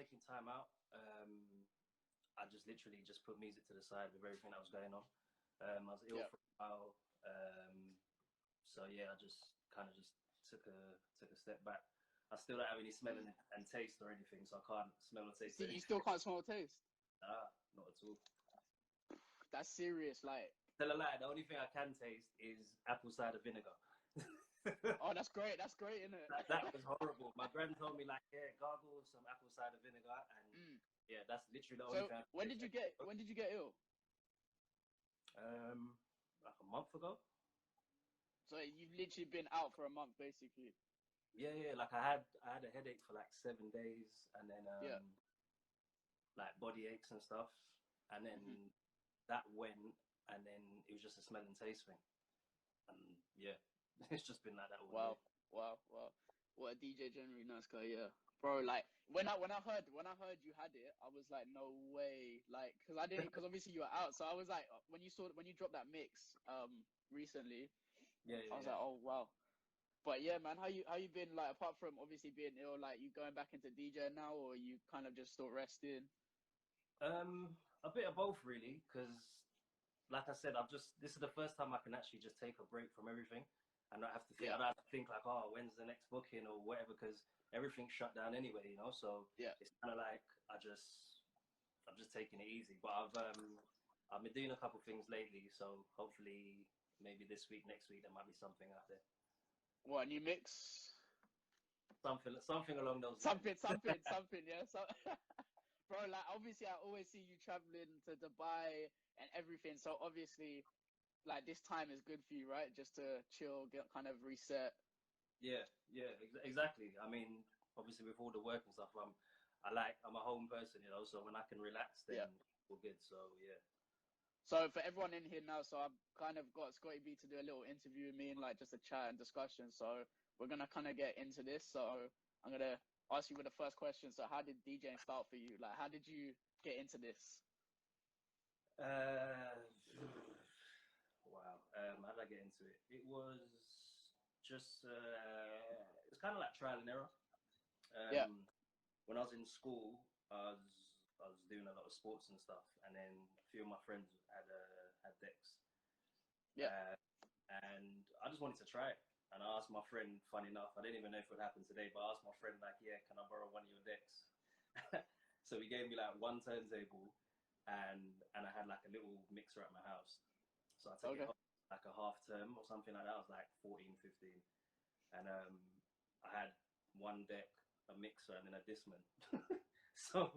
taking time out. I just literally just put music to the side with everything that was going on. I was ill for a while, so yeah, I just kind of just took a step back. I still don't have any smell and taste or anything, so I can't smell or taste. You still can't smell or taste? Nah, not at all. That's serious. Like, tell a lie, the only thing I can taste is apple cider vinegar. Oh, that's great. That's great, isn't it? That was horrible. My grand told me like, yeah, gargle some apple cider vinegar, and yeah, that's literally the only thing. When did you get ill? Like a month ago. So you've literally been out for a month, basically. Yeah. Like I had a headache for like 7 days, and then like body aches and stuff, and then that went, and then it was just a smell and taste thing, and yeah. It's just been like that all day. Wow. What a DJ generally nice guy, yeah. Bro, like when I heard you had it, I was like, no way. Like, because obviously you were out. So I was like, when you dropped that mix recently, I was like, oh wow. But yeah, man, how you been, like, apart from obviously being ill, like you going back into DJing now, or you kind of just still resting? A bit of both really, because like I said, this is the first time I can actually just take a break from everything. I don't have to think. I don't have to think like, oh, when's the next booking or whatever, because everything's shut down anyway, you know. So it's kind of like I'm just taking it easy. But I've been doing a couple things lately, so hopefully maybe this week, next week, there might be something out there. What, a new mix? Something along those lines. Something. Yeah. So, bro, like obviously I always see you traveling to Dubai and everything. So obviously, like this time is good for you, right? Just to chill, kind of reset. Yeah, exactly. I mean, obviously with all the work and stuff, I'm a home person, you know. So when I can relax, then we're good. So yeah. So for everyone in here now, so I've kind of got Scottie B to do a little interview with me and like just a chat and discussion. So we're gonna kind of get into this. So I'm gonna ask you with the first question. So how did DJing start for you? Like, how did you get into this? Wow. How did I get into it? It was just it was kind of like trial and error. When I was in school, I was doing a lot of sports and stuff, and then a few of my friends had decks. And I just wanted to try it. And I asked my friend, funny enough, I didn't even know if it would happen today, but I asked my friend, like, yeah, can I borrow one of your decks? So he gave me like one turntable, and I had like a little mixer at my house. So I took it off like a half term or something like that. I was like 14, 15. And I had one deck, a mixer, and then a Discman. So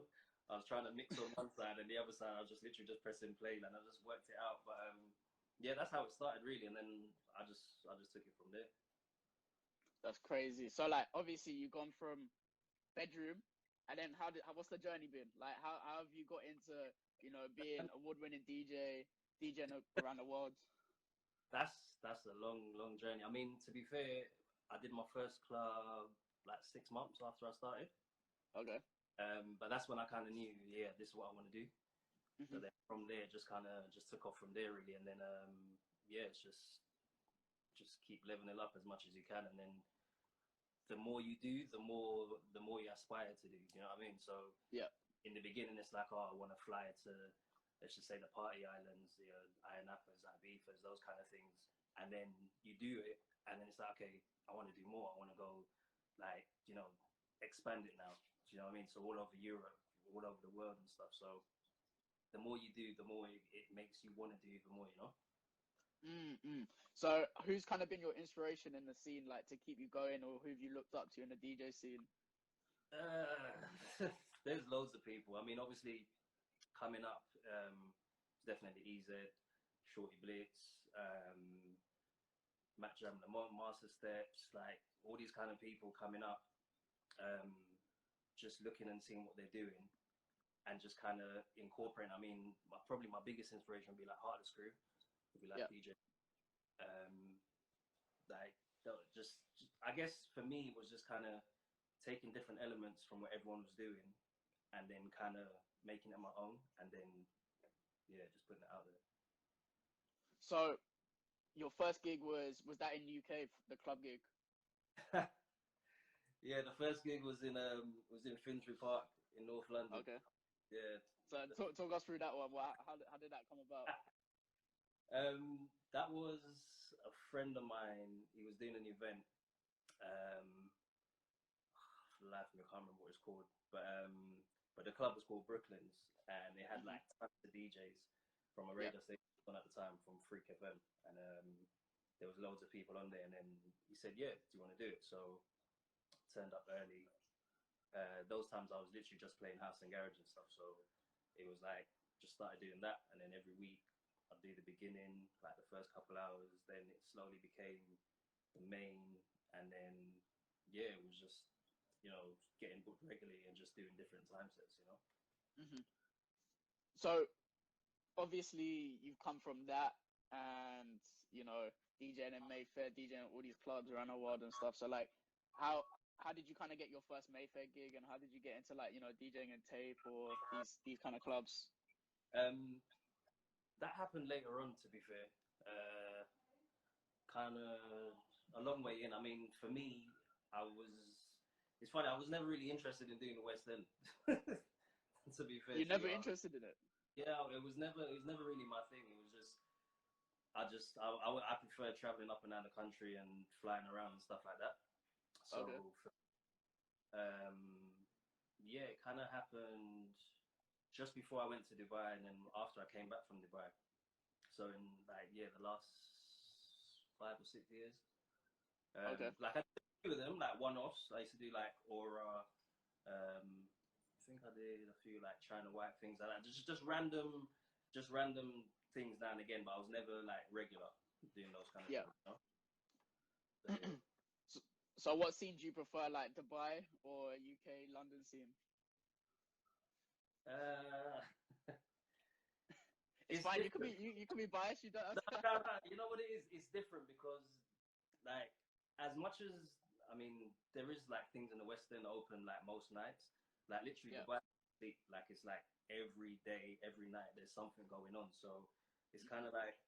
I was trying to mix on one side, and the other side I was just literally just pressing play, and I just worked it out. But yeah, that's how it started really, and then I just took it from there. That's crazy. So like obviously you've gone from bedroom, and then what's the journey been? Like how have you got into, you know, being award-winning DJing around the world? That's a long journey. I mean, to be fair, I did my first club like 6 months after I started. Okay. But that's when I kind of knew, yeah, this is what I want to do. So then from there, just took off from there really, and then yeah, it's just keep leveling up as much as you can, and then the more you do, the more you aspire to do. You know what I mean? So in the beginning, it's like, oh, I want to fly to, let's just say, the party islands, the Ayanapas, Ibifas, those kind of things, and then you do it, and then it's like, okay, I want to do more. I want to go, like, you know, expand it now. Do you know what I mean? So all over Europe, all over the world and stuff. So the more you do, the more it makes you want to do even more, you know? So who's kind of been your inspiration in the scene, like, to keep you going, or who have you looked up to in the DJ scene? There's loads of people. I mean, obviously, coming up, definitely EZ, Shorty Blitz, Matt Jam Lamont, Master Steps, like all these kind of people coming up, just looking and seeing what they're doing, and just kind of incorporating. I mean, probably my biggest inspiration would be like Heartless Crew, would be like DJ. Like just I guess for me it was just kind of taking different elements from what everyone was doing, and then kind of making it my own, and then yeah, just putting it out there. So your first gig was that in the UK, the club gig? Yeah, the first gig was in Finsbury Park in North London. Okay. Yeah. So talk us through that one. How did that come about? That was a friend of mine. He was doing an event. For the life of me, I can't remember what it's called, but the club was called Brooklyn's, and they had like tons of DJs from a radio station on at the time, from Freak FM, and there was loads of people on there. And then he said, "Yeah, do you want to do it?" So turned up early. Those times I was literally just playing house and garage and stuff, so it was like just started doing that, and then every week I'd do the beginning, like the first couple hours, then it slowly became the main, and then yeah, it was just, you know, getting booked regularly and just doing different time sets, you know. So obviously you've come from that, and you know, DJing in Mayfair, DJing all these clubs around the world and stuff. So like, how did you kind of get your first Mayfair gig, and how did you get into like, you know, DJing and tape or these kind of clubs? That happened later on, to be fair. Kind of a long way in. I mean, for me, it's funny, I was never really interested in doing the West End. To be fair. You're never interested in it? Yeah, it was never really my thing. It was just, I prefer traveling up and down the country and flying around and stuff like that. So, okay. Yeah, it kind of happened just before I went to Dubai, and then after I came back from Dubai. So in like, yeah, the last 5 or 6 years. Okay. Like I did a few of them, like one-offs. I used to do like Aura. I think I did a few like China White things like that. Just random things now and again, but I was never like regular doing those kind of things. You know? So, yeah. So what scene do you prefer, like Dubai or UK London scene? It's fine. Different. You can be biased. You don't. No. You know what it is? It's different because, like, as much as, I mean, there is like things in the West End open like most nights. Like literally, Dubai, like it's like every day, every night, there's something going on. So it's kind of like,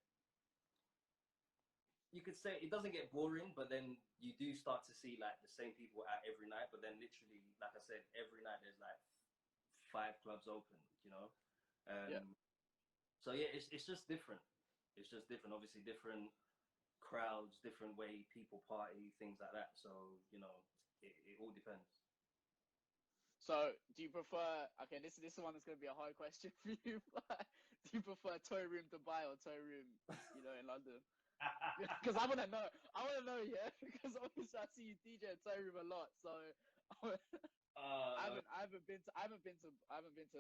you could say it doesn't get boring, but then you do start to see like the same people out every night. But then literally, like I said, every night there's like 5 clubs open, you know. So yeah, it's just different. It's just different. Obviously, different crowds, different way people party, things like that. So you know, it all depends. So do you prefer? Okay, this is one that's going to be a hard question for you. Do you prefer Toy Room Dubai or Toy Room, you know, in London? Because I want to know. Yeah. Because obviously I see you DJ at Toy Room a lot, so I haven't been to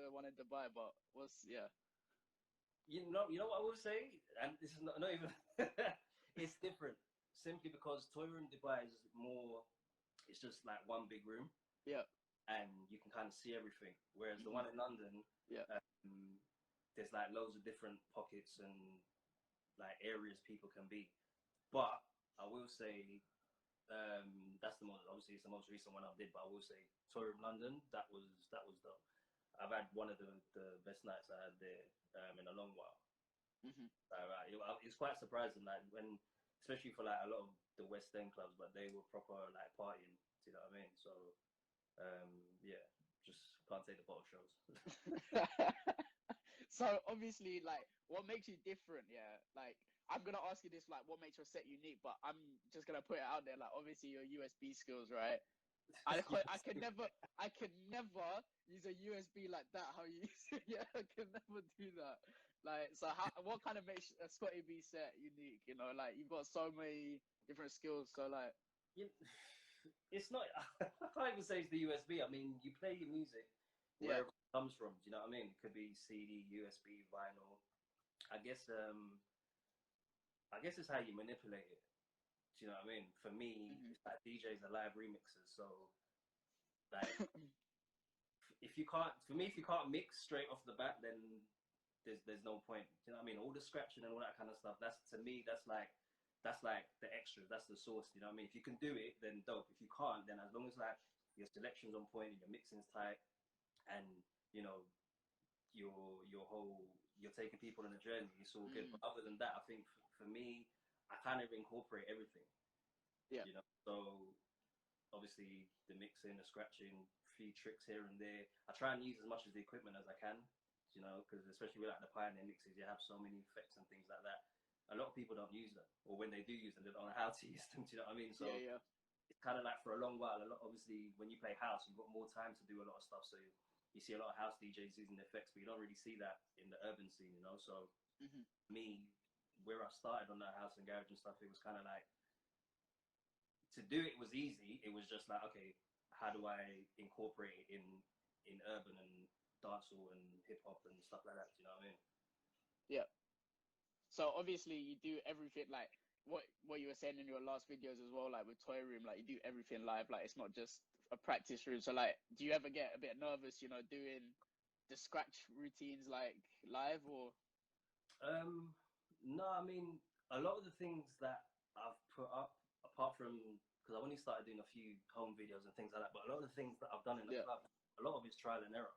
one in Dubai, but yeah. You know what I will say, and this is not even. It's different simply because Toy Room Dubai is more. It's just like one big room. Yeah. And you can kind of see everything. Whereas the one in London, there's like loads of different pockets and like areas people can be. But I will say, that's obviously it's the most recent one I did. But I will say, Toy Room London, that was dope. I've had one of the best nights I had there in a long while. It's quite surprising, like when, especially for like a lot of the West End clubs, but they were proper like partying. Do you know what I mean? So. Yeah, just can't take the bottle shows. So obviously, like, what makes you different? Yeah, like I'm gonna ask you this, like, what makes your set unique? But I'm just gonna put it out there, like, obviously your USB skills, right? I can never use a USB like that. How you use it? Yeah, I can never do that. Like, so what kind of makes a Scottie B set unique? You know, like you've got so many different skills. So like. It's not. I can't even say it's the USB. I mean, you play your music wherever it comes from. Do you know what I mean? It could be CD, USB, vinyl. I guess it's how you manipulate it. Do you know what I mean? For me, it's like DJs are live remixers. So, like, if you can't mix straight off the bat, then there's no point. Do you know what I mean? All the scratching and all that kind of stuff. That's, to me, that's like the extras, that's the sauce, you know what I mean? If you can do it, then dope. If you can't, then as long as like your selection's on point and your mixing's tight, and you know you're taking people on a journey, it's all good. But other than that, I think for me, I kind of incorporate everything. Yeah. You know, so obviously the mixing, the scratching, few tricks here and there. I try and use as much of the equipment as I can, you know, because especially with like the Pioneer mixes, you have so many effects and things like that. A lot of people don't use them, or when they do use them, they don't know how to use them. Do you know what I mean? So Yeah, yeah. it's kind of like for a long while. Obviously, when you play house, you've got more time to do a lot of stuff. So you see a lot of house DJs using effects, but you don't really see that in the urban scene, you know. So me, where I started on that house and garage and stuff, it was kind of like, to do it was easy. It was just like, okay, how do I incorporate it in urban and dancehall and hip hop and stuff like that? Do you know what I mean? Yeah. So obviously you do everything, like what you were saying in your last videos as well, like with Toy Room, like you do everything live. Like it's not just a practice room. So like, do you ever get a bit nervous, you know, doing the scratch routines like live or? No, I mean, a lot of the things that I've put up, apart from, because I've only started doing a few home videos and things like that, but a lot of the things that I've done in the club, a lot of it's trial and error.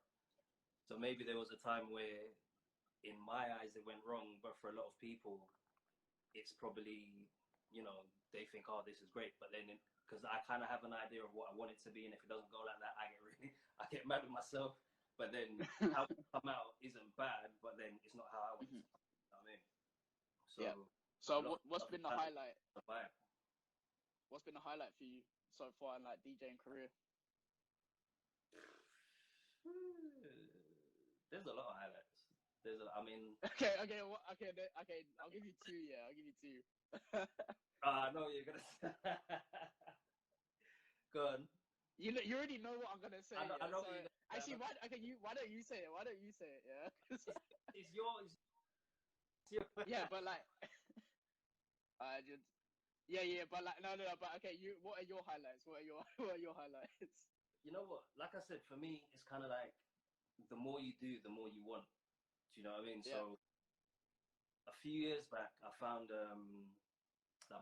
So maybe there was a time where, in my eyes, it went wrong, but for a lot of people, it's probably, you know, they think, oh, this is great. But then, because I kind of have an idea of what I want it to be, and if it doesn't go like that, I get mad at myself. But then how it come out isn't bad, but then it's not how I want it to come. You know what I mean? So, So what's been the highlight? What's been the highlight for you so far in like DJing career? There's a lot of highlights. I mean. Okay. I'll give you two. Yeah, I'll give you two. I know you're gonna. Go on. You already know what I'm gonna say. I know. So, actually, why don't you say it? Why don't you say it? Yeah. It's yours. Yeah, but like, but like, no, but okay. What are your highlights? What are your highlights? You know what? Like I said, for me, it's kind of like the more you do, the more you want. Do you know what I mean? Yeah. So a few years back, I found that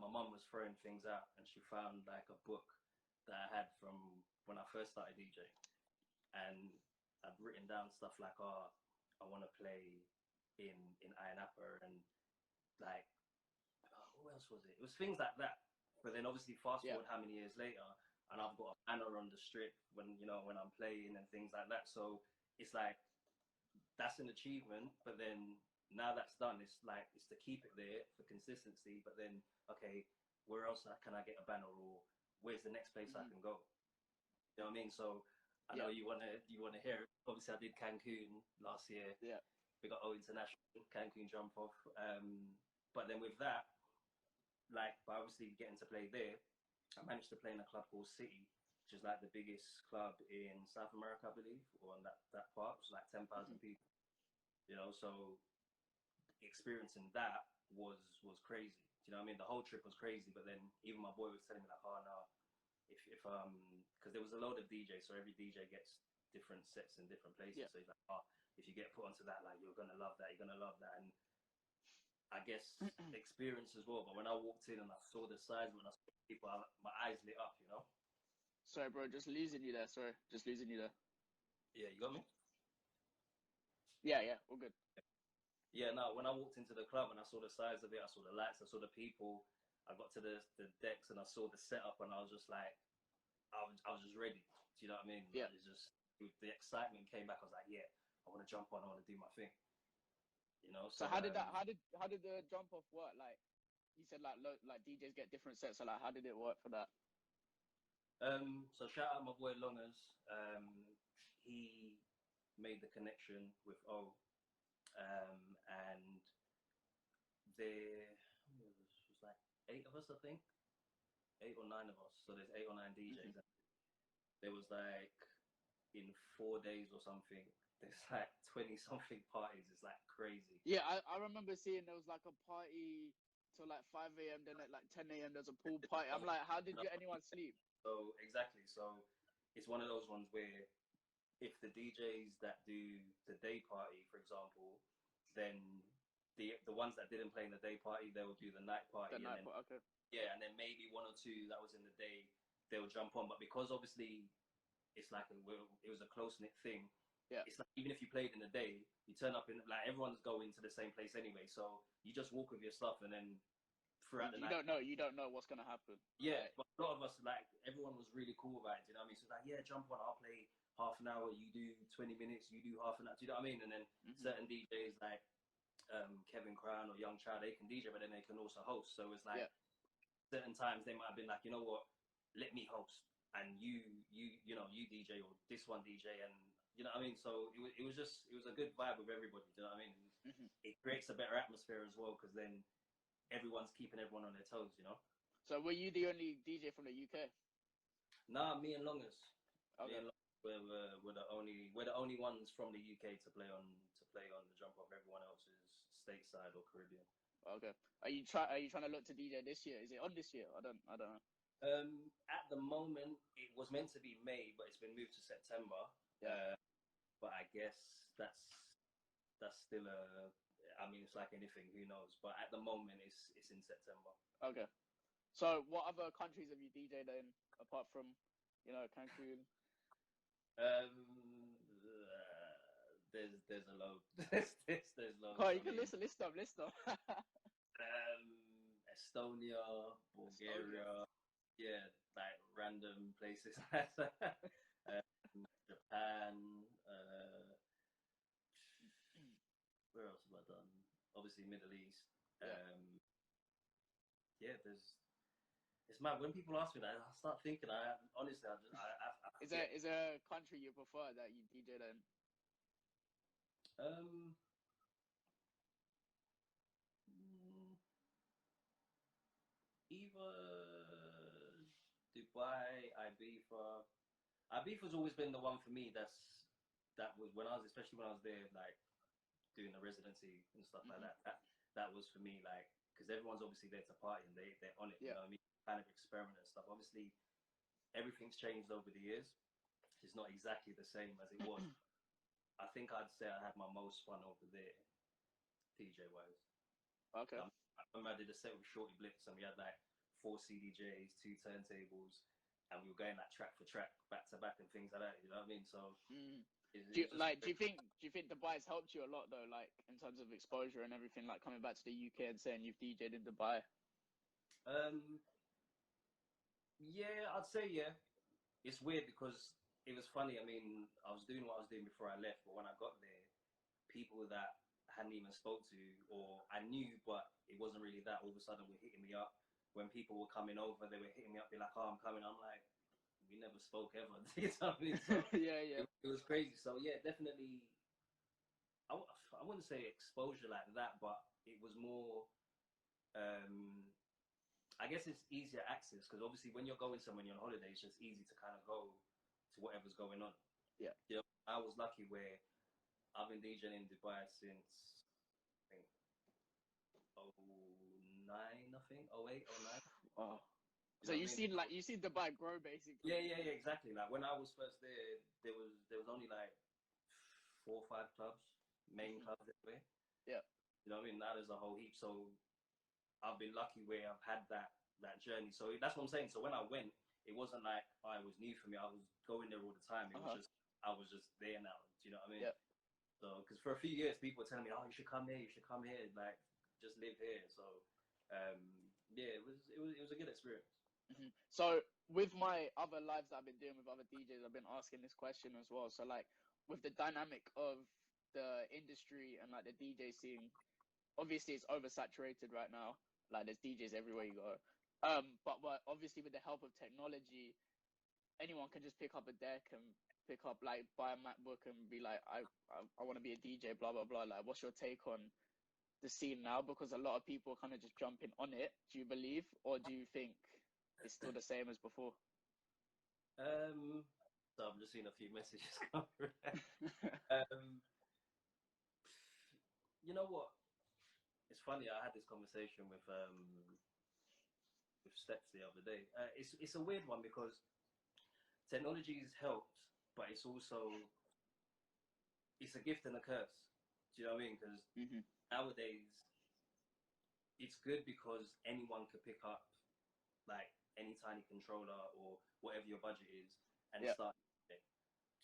my mum was throwing things out, and she found like a book that I had from when I first started DJing, and I'd written down stuff like, oh, I want to play in Iron Appa, and like, what else was it? It was things like that. But then obviously fast forward how many years later, and I've got a banner on the strip when I'm playing and things like that. So it's like, that's an achievement. But then now that's done, it's to keep it there for consistency. But then, okay, where else can I get a banner, or where's the next place I can go? You know what I mean? So I know you wanna hear it. Obviously, I did Cancun last year. Yeah. We got international Cancun jump off. But then with that, like, by obviously getting to play there, I managed to play in a club called City, which is like the biggest club in South America, I believe, or in that part. It's like 10,000 people. You know, so experiencing that was crazy. Do you know what I mean? The whole trip was crazy. But then even my boy was telling me like, oh no, if because there was a load of DJs, so every DJ gets different sets in different places. Yeah. So he's like, oh, if you get put onto that, like, you're gonna love that. You're gonna love that. And I guess experience as well. But when I walked in and I saw the size, when I saw people, my eyes lit up, you know? Sorry, bro, just losing you there. Yeah, you got me? Yeah, all good. Yeah, no, when I walked into the club and I saw the size of it, I saw the lights, I saw the people, I got to the decks and I saw the setup, and I was just like, I was just ready. Do you know what I mean? Yeah. Like, it's just, the excitement came back. I was like, yeah, I want to jump on, I want to do my thing. You know. So how did the jump off work? Like you said, like DJs get different sets. So like, how did it work for that? So shout out my boy Longers. He made the connection with O, and there was like 8 of us, I think, 8 or 9 of us. So there's 8 or 9 DJs. There was like, in 4 days or something, there's like 20 something parties. It's like crazy. Yeah, I remember seeing there was like a party till like 5 a.m. Then at like 10 a.m. there's a pool party. I'm like, how did anyone sleep? So exactly. So it's one of those ones where if the DJs that do the day party, for example, then the ones that didn't play in the day party, they will do the night party. Okay. Yeah, and then maybe 1 or 2 that was in the day, they'll jump on. But because obviously it's like it was a close-knit thing. Yeah. It's like, even if you played in the day, you turn up in, like, everyone's going to the same place anyway. So you just walk with your stuff, and then throughout the night, you don't know what's gonna happen. Yeah, right. But a lot of us, like, everyone was really cool about it. You know what I mean? So like, yeah, jump on, I'll play half an hour, you do 20 minutes, you do half an hour. Do you know what I mean? And then certain DJs like Kevin Crown or Young Child, they can DJ, but then they can also host. So it's like certain times they might have been like, you know what, let me host, and you DJ, or this one DJ, and you know what I mean. So it was a good vibe with everybody. Do you know what I mean? It creates a better atmosphere as well, because then everyone's keeping everyone on their toes. You know. So were you the only DJ from the UK? Nah, me and Longers. Okay. Me and Longers, we're the only ones from the UK to play on the jump off. Everyone else is stateside or Caribbean. Okay. Are you trying to look to DJ this year? Is it on this year? I don't know. At the moment, it was meant to be May, but it's been moved to September. Yeah. But I guess that's still I mean, it's like anything. Who knows? But at the moment, it's in September. Okay. So, what other countries have you DJ'd in apart from, Cancun? There's a load. there's loads. Oh, you can list them. Estonia, Bulgaria, yeah, like random places. Japan. Where else have I done? Obviously, Middle East. Yeah, it's mad. When people ask me that, I start thinking. Honestly, Is there a country you prefer that you DJ'd in? Either Dubai, Ibiza. Ibiza's always been the one for me. That was especially when I was there, like doing the residency and stuff like that. That was for me, like, because everyone's obviously there to party and they're on it. You know what I mean? Kind of experiment and stuff. Obviously, everything's changed over the years. It's not exactly the same as it was. I think I'd say I had my most fun over there, DJ wise. Okay. I remember I did a set with Shorty Blitz, and we had like 4 CDJs, 2 turntables, and we were going like track for track, back to back, and things like that. You know what I mean? So, do you think Dubai's helped you a lot though, like in terms of exposure and everything, like coming back to the UK and saying you've DJ'd in Dubai? Yeah, I'd say yeah. It's weird because it was funny. I mean, I was doing what I was doing before I left, but when I got there, people that I hadn't even spoke to, or I knew, but it wasn't really that, all of a sudden were hitting me up. When people were coming over, they were hitting me up, be like, "Oh, I'm coming." I'm like, we never spoke ever. You know what I mean? So yeah. It was crazy. So yeah, definitely. I wouldn't say exposure like that, but it was more. I guess it's easier access because obviously when you're going somewhere, you're on holiday, it's just easy to kind of go to whatever's going on. Yeah. You know, I was lucky where I've been DJing in Dubai since I think 09, I think 08, 09. Oh. So you've seen Dubai grow basically. Yeah, exactly. Like when I was first there, there was only like 4 or 5 clubs, main clubs anyway. Yeah. You know what I mean? Now there's a whole heap. So I've been lucky where I've had that journey. So that's what I'm saying. So when I went, it wasn't like it was new for me. I was going there all the time. It was just I was just there now. Do you know what I mean? Yeah. So because for a few years, people were telling me, "Oh, you should come here. You should come here. Like just live here." So yeah, it was a good experience. So with my other lives that I've been doing with other DJs, I've been asking this question as well. So like with the dynamic of the industry and like the DJ scene, obviously it's oversaturated right now. Like there's DJs everywhere you go. But obviously with the help of technology, anyone can just pick up a deck and buy a MacBook and be like, I want to be a DJ, blah blah blah. Like, what's your take on the scene now? Because a lot of people kind of just jumping on it. Do you believe, or do you think it's still the same as before? So I'm just seeing a few messages come through. You know what? It's funny. I had this conversation with Steps the other day. It's a weird one because technology's helped, but it's also it's a gift and a curse. Do you know what I mean? Because nowadays it's good because anyone could pick up like any tiny controller or whatever your budget is and start it.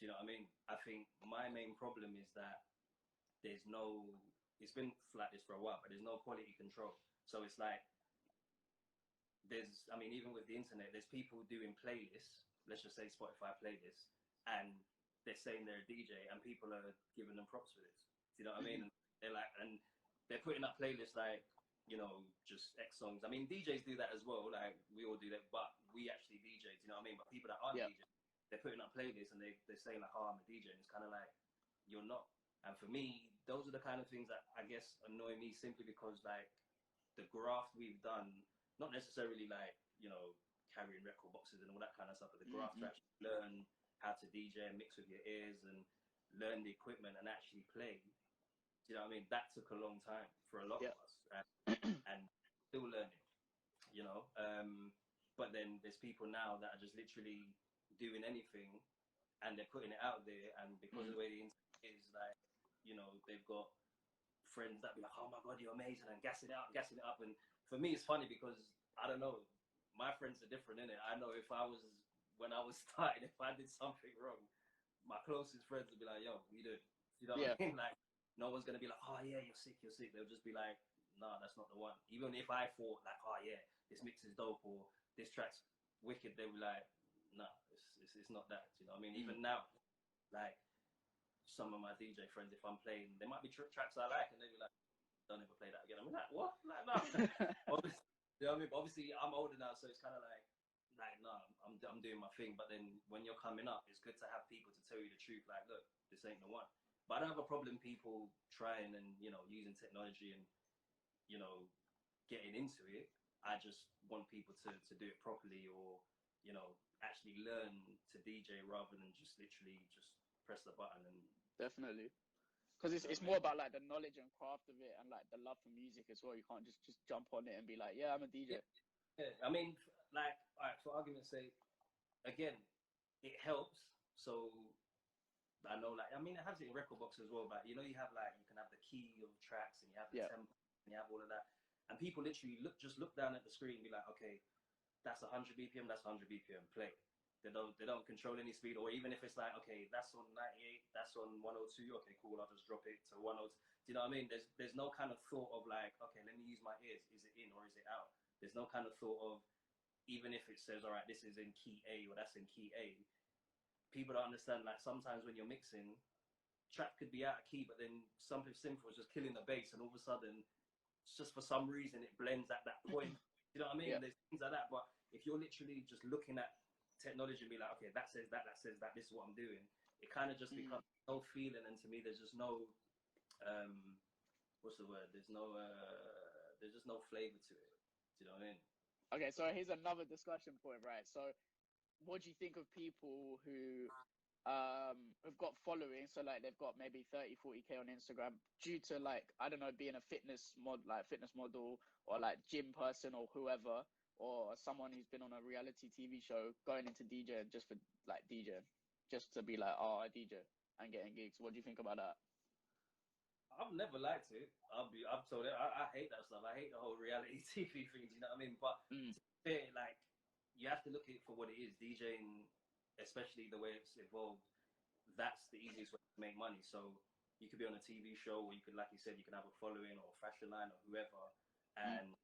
Do you know what I mean? I think my main problem is that it's been like this for a while, but there's no quality control. So it's like even with the internet, there's people doing playlists, let's just say Spotify playlists, and they're saying they're a DJ and people are giving them props for this. Do you know what I mean? And they're like, and they're putting up playlists like, you know, just X songs. I mean, DJs do that as well. Like, we all do that, but we actually DJs, you know what I mean? But people that aren't DJs, they're putting up playlists and they're saying like, oh, I'm a DJ. And it's kind of like, you're not. And for me, those are the kind of things that I guess annoy me, simply because like the graft we've done, not necessarily like, you know, carrying record boxes and all that kind of stuff, but the graft to actually learn how to DJ and mix with your ears and learn the equipment and actually play. Do you know what I mean? That took a long time for a lot of us, and still learning, you know. But then there's people now that are just literally doing anything and they're putting it out there, and because of the way the internet is, like, you know, they've got friends that be like, oh my God, you're amazing, and gassing it up. And for me, it's funny because, I don't know, my friends are different, innit? I know when I was starting, if I did something wrong, my closest friends would be like, yo, what you doing? You know what I mean? Like, no one's going to be like, oh yeah, you're sick. They'll just be like, nah, that's not the one. Even if I thought like, oh yeah, this mix is dope or this track's wicked, they'll be like, nah, it's not that. You know what I mean? Even now, like, some of my DJ friends, if I'm playing, there might be tracks I like, and they'll be like, don't ever play that again. I'm like, what? Like, no. Obviously, you know what I mean? But obviously, I'm older now, so it's kind of like, no, I'm doing my thing. But then when you're coming up, it's good to have people to tell you the truth. Like, look, this ain't the one. But I don't have a problem people trying and, you know, using technology and, you know, getting into it. I just want people to do it properly, or, you know, actually learn to DJ rather than just literally just press the button. And definitely, because it's more about like the knowledge and craft of it and like the love for music as well. You can't just jump on it and be like, yeah, I'm a DJ. Yeah. I mean, like, all right, for argument's sake, again, it helps. So I know, like, I mean, it has it in record box as well, but you know, you can have the key of tracks and you have the tempo and you have all of that, and people literally look down at the screen and be like, okay, that's 100 BPM, that's 100 BPM, play. They don't control any speed, or even if it's like, okay, that's on 98, that's on 102, okay, cool, I'll just drop it to 102. Do you know what I mean? There's no kind of thought of like, okay, let me use my ears. Is it in or is it out? There's no kind of thought of, even if it says, all right, this is in key A or that's in key A, people don't understand, like, sometimes when you're mixing, track could be out of key, but then something simple is just killing the bass, and all of a sudden, just for some reason, it blends at that point. You know what I mean? There's things like that, but if you're literally just looking at technology and be like, okay, that says that says that, this is what I'm doing, it kind of just becomes no feeling, and to me, there's just no, what's the word? There's just no flavor to it. Do you know what I mean? Okay, so here's another discussion point, right? So what do you think of people who have got following, so like they've got maybe 30-40K on Instagram due to, like, I don't know, being a fitness model or like gym person or whoever, or someone who's been on a reality TV show going into DJ just for like DJ, just to be like, oh, I DJ and getting gigs? What do you think about that? I've never liked it. I've told it. I hate that stuff. I hate the whole reality TV thing. You know what I mean? But to be fair, like, you have to look at it for what it is. DJing, especially the way it's evolved, that's the easiest way to make money. So you could be on a TV show, or you could, like you said, you can have a following or a fashion line or whoever, and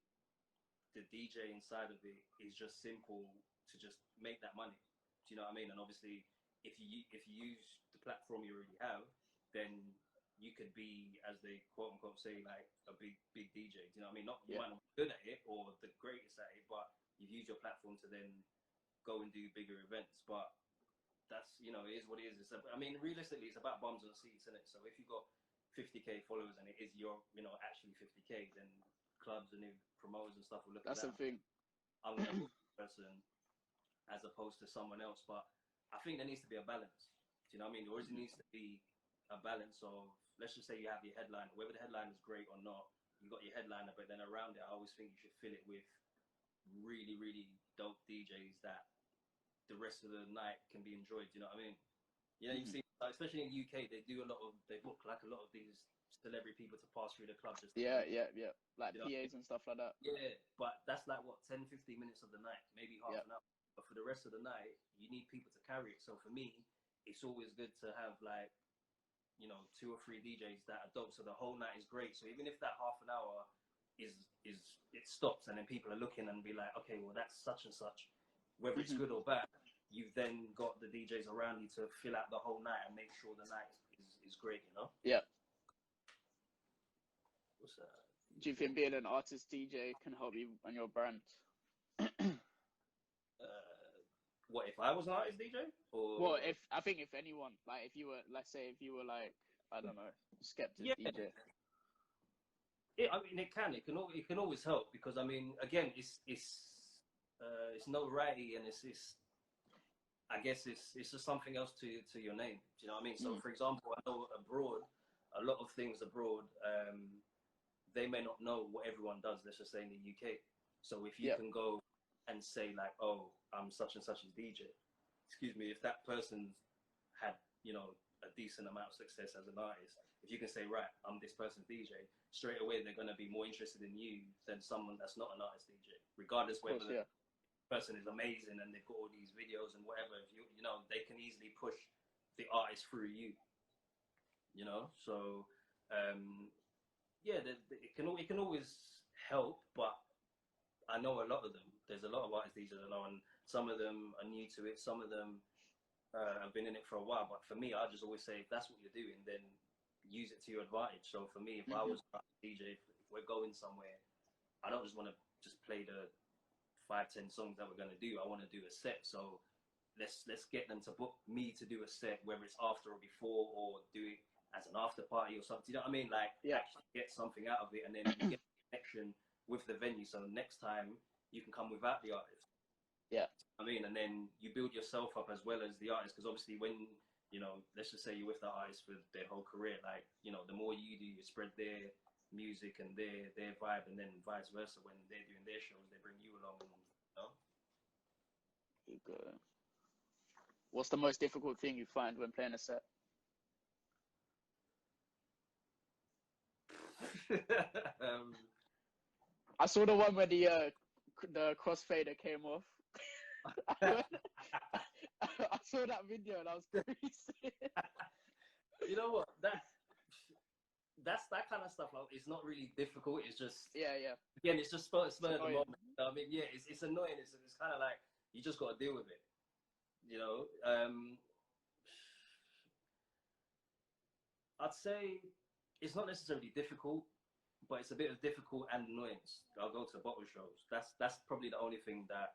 the DJ inside of it is just simple to just make that money. Do you know what I mean? And obviously, if you use the platform you already have, then you could be, as they quote unquote say, like a big DJ. Do you know what I mean? Not you might not be good at it or the greatest at it, but you've used your platform to then go and do bigger events. But that's, you know, it is what it is. I mean, realistically, it's about bums on seats, isn't it? So if you've got 50K followers and it is your, you know, actually 50K, then clubs and new promoters and stuff will look at that. That's the thing. I'm going to book a person as opposed to someone else. But I think there needs to be a balance. Do you know what I mean? There always needs to be a balance of, let's just say you have your headliner, whether the headline is great or not, you got your headliner, but then around it, I always think you should fill it with really, really dope DJs that the rest of the night can be enjoyed. Do you know what I mean? You know, you see, especially in the UK, they book like a lot of these celebrity people to pass through the club. Just like PAs know? And stuff like that. Yeah, but that's like, what, 10-15 minutes of the night, maybe half an hour. But for the rest of the night, you need people to carry it. So for me, it's always good to have, like, you know, 2 or 3 DJs that are dope, so the whole night is great. So even if that half an hour is it stops, and then people are looking and be like, okay, well, that's such and such, whether it's good or bad, you've then got the DJs around you to fill out the whole night and make sure the night is great, you know? Yeah. What's that? Do you think being an artist DJ can help you and your brand? What, if I was an artist DJ? Or... Well, I think if anyone, like if you were, let's say if you were like, I don't know, Skeptic DJ. I mean, it can always help, because I mean, again, it's notoriety, and it's I guess it's just something else to your name. Do you know what I mean? So, for example, I know abroad, a lot of things abroad, they may not know what everyone does. Let's just say in the UK. So if you can go and say like, oh, I'm such and such as DJ. Excuse me, if that person had, you know, a decent amount of success as an artist, if you can say, right, I'm this person's DJ, straight away they're going to be more interested in you than someone that's not an artist DJ, regardless whether the person is amazing and they've got all these videos and whatever. If you know, they can easily push the artist through you. You know, so yeah, it can always help, but I know a lot of them. There's a lot of artist DJs I know, and some of them are new to it. Some of them have been in it for a while. But for me, I just always say, if that's what you're doing, then use it to your advantage. So for me, if I was a DJ, if we're going somewhere, I don't just want to just play the 5-10 songs that we're going to do. I want to do a set. So let's get them to book me to do a set, whether it's after or before, or do it as an after party or something. You know what I mean? Like, actually get something out of it, and then you get a connection with the venue. So next time you can come without the artist. Yeah. I mean, and then you build yourself up as well as the artist, because obviously when, you know, let's just say you're with the artist for their whole career, like, you know, the more you do, you spread their music and their vibe, and then vice versa. When they're doing their shows, they bring you along, and, you know. Good. What's the most difficult thing you find when playing a set? I saw the one where the crossfader came off. I saw that video and I was crazy. You know what? That's that kind of stuff. Like, it's not really difficult. It's just Again, it's just spur of the moment. I mean, yeah, it's annoying. It's kind of like you just got to deal with it. You know, I'd say it's not necessarily difficult, but it's a bit of difficult and annoyance. I'll go to bottle shows. That's probably the only thing that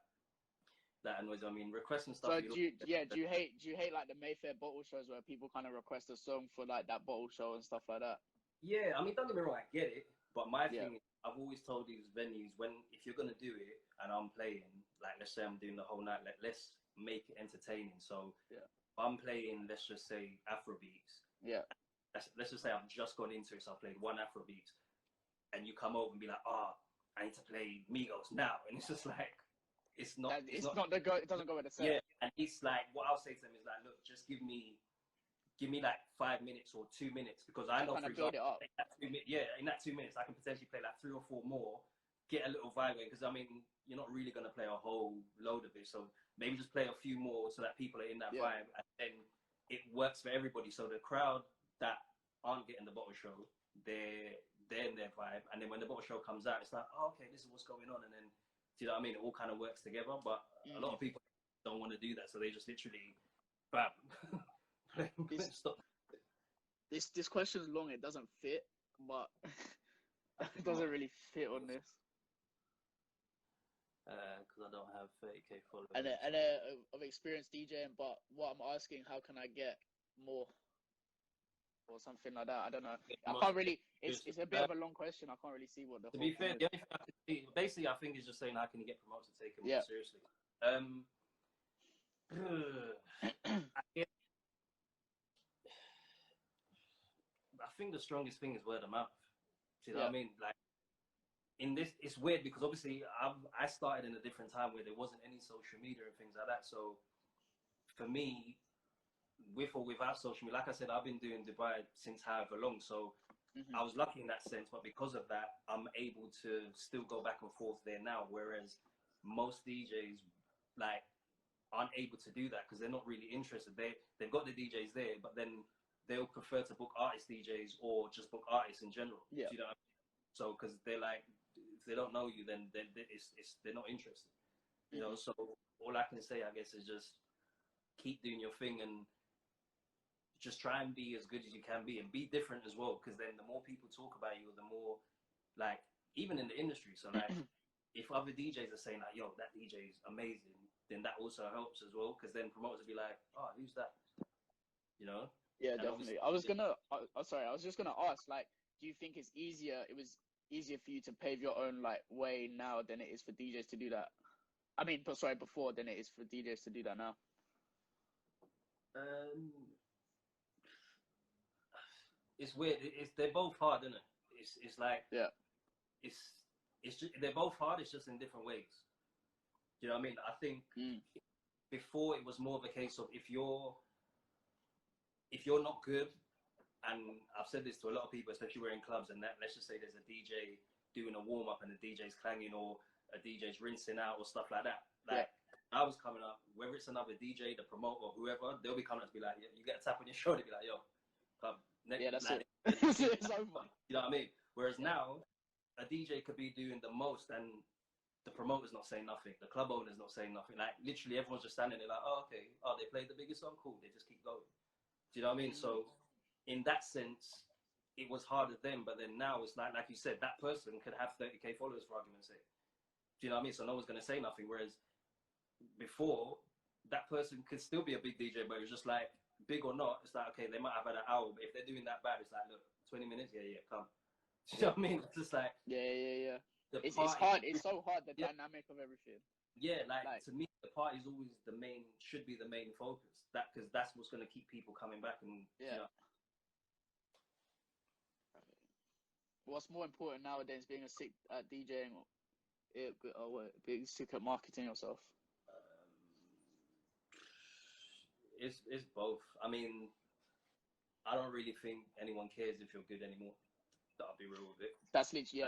annoys me. I mean, requesting stuff. So do you hate like the Mayfair bottle shows where people kind of request a song for like that bottle show and stuff like that? Yeah, I mean, don't get me wrong, I get it, but my thing is, I've always told these venues, if you're gonna do it and I'm playing, like let's say I'm doing the whole night, like let's make it entertaining. So if I'm playing, let's just say Afrobeats. Yeah. Let's just say I've just gone into it, so I played one Afrobeat, and you come over and be like, I need to play Migos now, and it's just like, it doesn't go with the set. Yeah, and it's like, what I'll say to them is like, look, just give me like 5 minutes or 2 minutes, because I know, for example, in that 2 minutes I can potentially play like 3 or 4 more, get a little vibe going, because I mean, you're not really going to play a whole load of it, so maybe just play a few more so that people are in that vibe, and then it works for everybody. So the crowd that aren't getting the bottle show, they're in their vibe, and then when the bottle show comes out, it's like, oh, okay, this is what's going on, and then, do you know what I mean? It all kind of works together, but a lot of people don't want to do that, so they just literally, bam. Stop. This question's long. It doesn't fit, but it doesn't really fit on this. Because I don't have 30K followers. And of experienced DJing, but what I'm asking, how can I get more? Or something like that. I don't know. I can't really. It's a bit of a long question. I can't really see what the. To be fair, the only thing I can see, basically, I think it's just saying how can you get promoted to take it more seriously. I think the strongest thing is word of mouth. See what I mean? Like, in this, it's weird because obviously I started in a different time where there wasn't any social media and things like that. So for me, with or without social media, like I said, I've been doing Dubai since however long. So I was lucky in that sense, but because of that, I'm able to still go back and forth there now. Whereas most DJs like aren't able to do that because they're not really interested. They've got the DJs there, but then they'll prefer to book artist DJs or just book artists in general. Yeah. Do you know what I mean? So because they're like, if they don't know you, then they're not interested. You know. So all I can say, I guess, is just keep doing your thing and just try and be as good as you can be and be different as well. Because then the more people talk about you, the more, like, even in the industry. So like, if other DJs are saying like, yo, that DJ is amazing, then that also helps as well. Because then promoters will be like, oh, who's that? You know? Yeah, And definitely. I was just gonna ask, like, do you think it was easier for you to pave your own like way now than it is for DJs to do that? I mean, before than it is for DJs to do that now. It's weird. They're both hard, isn't it? It's like, yeah, it's just, they're both hard. It's just in different ways. Do you know what I mean? I think before it was more of a case of if you're not good, and I've said this to a lot of people, especially we're in clubs, and that, let's just say there's a DJ doing a warm up and the DJ's clanging or a DJ's rinsing out or stuff like that. Like, I was coming up, whether it's another DJ, the promoter, or whoever, they'll be coming up to be like, yeah, you get a tap on your shoulder, be like, yo, come. That's like, it. It's over. You know what I mean? Whereas now, a DJ could be doing the most and the promoter's not saying nothing, the club owner's not saying nothing. Like, literally everyone's just standing there like, oh, okay, oh, they played the biggest song, cool, they just keep going. Do you know what I mean? So in that sense, it was harder then, but then now it's like you said, that person could have 30K followers for argument's sake. Do you know what I mean? So no one's going to say nothing. Whereas before, that person could still be a big DJ, but it was just like, big or not, it's like, okay, they might have had an hour, but if they're doing that bad, it's like, look, 20 minutes, yeah, come. Do you know what I mean? It's just like, yeah. It's hard. It's so hard, the dynamic of everything. Yeah, like to me, the party is always should be the main focus. Because that's what's going to keep people coming back. And you know. What's more important nowadays, being a sick at DJing or being sick at marketing yourself? It's both. I mean, I don't really think anyone cares if you're good anymore. I'll be real with it. That's literally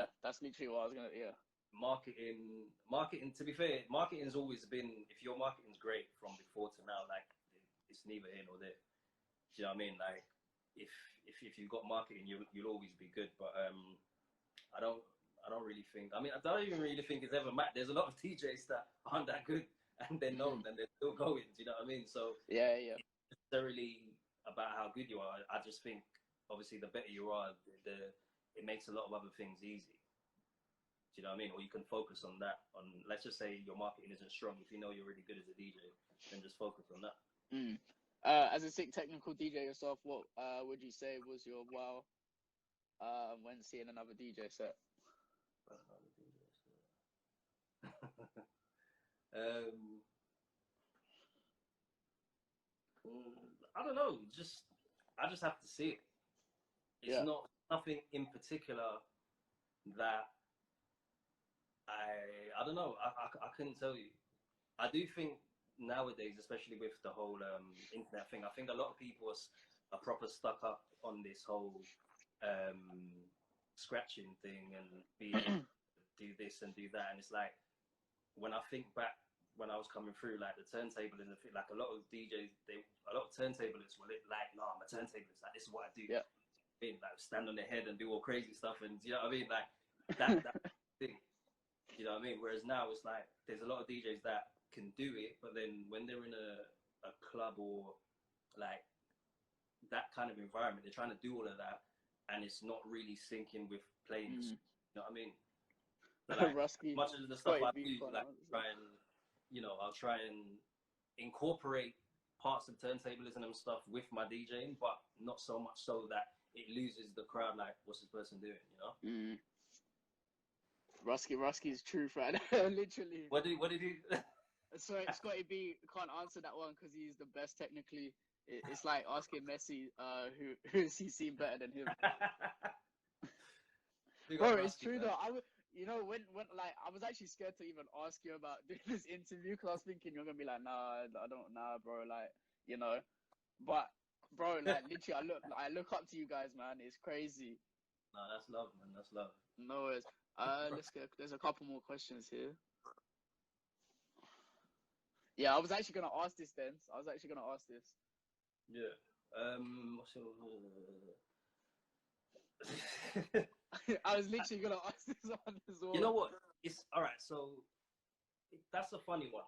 what I was gonna. Yeah. Marketing. To be fair, marketing's always been. If your marketing's great from before to now, like, it's neither here nor there. Do you know what I mean? Like, if you've got marketing, you'll always be good. But I don't really think. I mean, I don't even really think it's ever mattered. There's a lot of DJs that aren't that good, and they're known and they're still going. Do you know what I mean? So yeah. It's necessarily about how good you are. I just think, obviously, the better you are, it makes a lot of other things easy. Do you know what I mean? Or you can focus on that. Let's just say your marketing isn't strong. If you know you're really good as a DJ, then just focus on that. As a sick technical DJ yourself, what would you say was your wow when seeing another DJ set? I don't know. I just have to see it. It's nothing in particular that I don't know. I couldn't tell you. I do think nowadays, especially with the whole internet thing, I think a lot of people are proper stuck up on this whole scratching thing and do this and do that. And it's like, when I think back when I was coming through, like the turntable and like a lot of DJs, a lot of turntablists were like, no, I'm a turntablist. Like, this is what I do. Yeah. Like, stand on their head and do all crazy stuff, and you know what I mean, like that thing. You know what I mean? Whereas now it's like there's a lot of DJs that can do it, but then when they're in a club or like that kind of environment, they're trying to do all of that, and it's not really syncing with playing. You know what I mean? But like, much of the stuff I do, like I'll try and incorporate parts of turntablism and stuff with my DJing, but not so much so that it loses the crowd. Like, what's this person doing? You know? Ruski's truth, right? Literally. What did he? Sorry, Scottie B can't answer that one because he's the best technically. It's like asking Messi, who has he seen better than him? Bro, it's true though. When like I was actually scared to even ask you about doing this interview because I was thinking you're gonna be like, nah, I don't, nah, bro, like, you know. But bro, like literally, I look up to you guys, man. It's crazy. No, that's love, man. That's love. No worries. There's a couple more questions here. Yeah, I was actually gonna ask this then. Yeah. What's your... I was literally gonna ask this one as well. You know what? It's all right. So that's a funny one,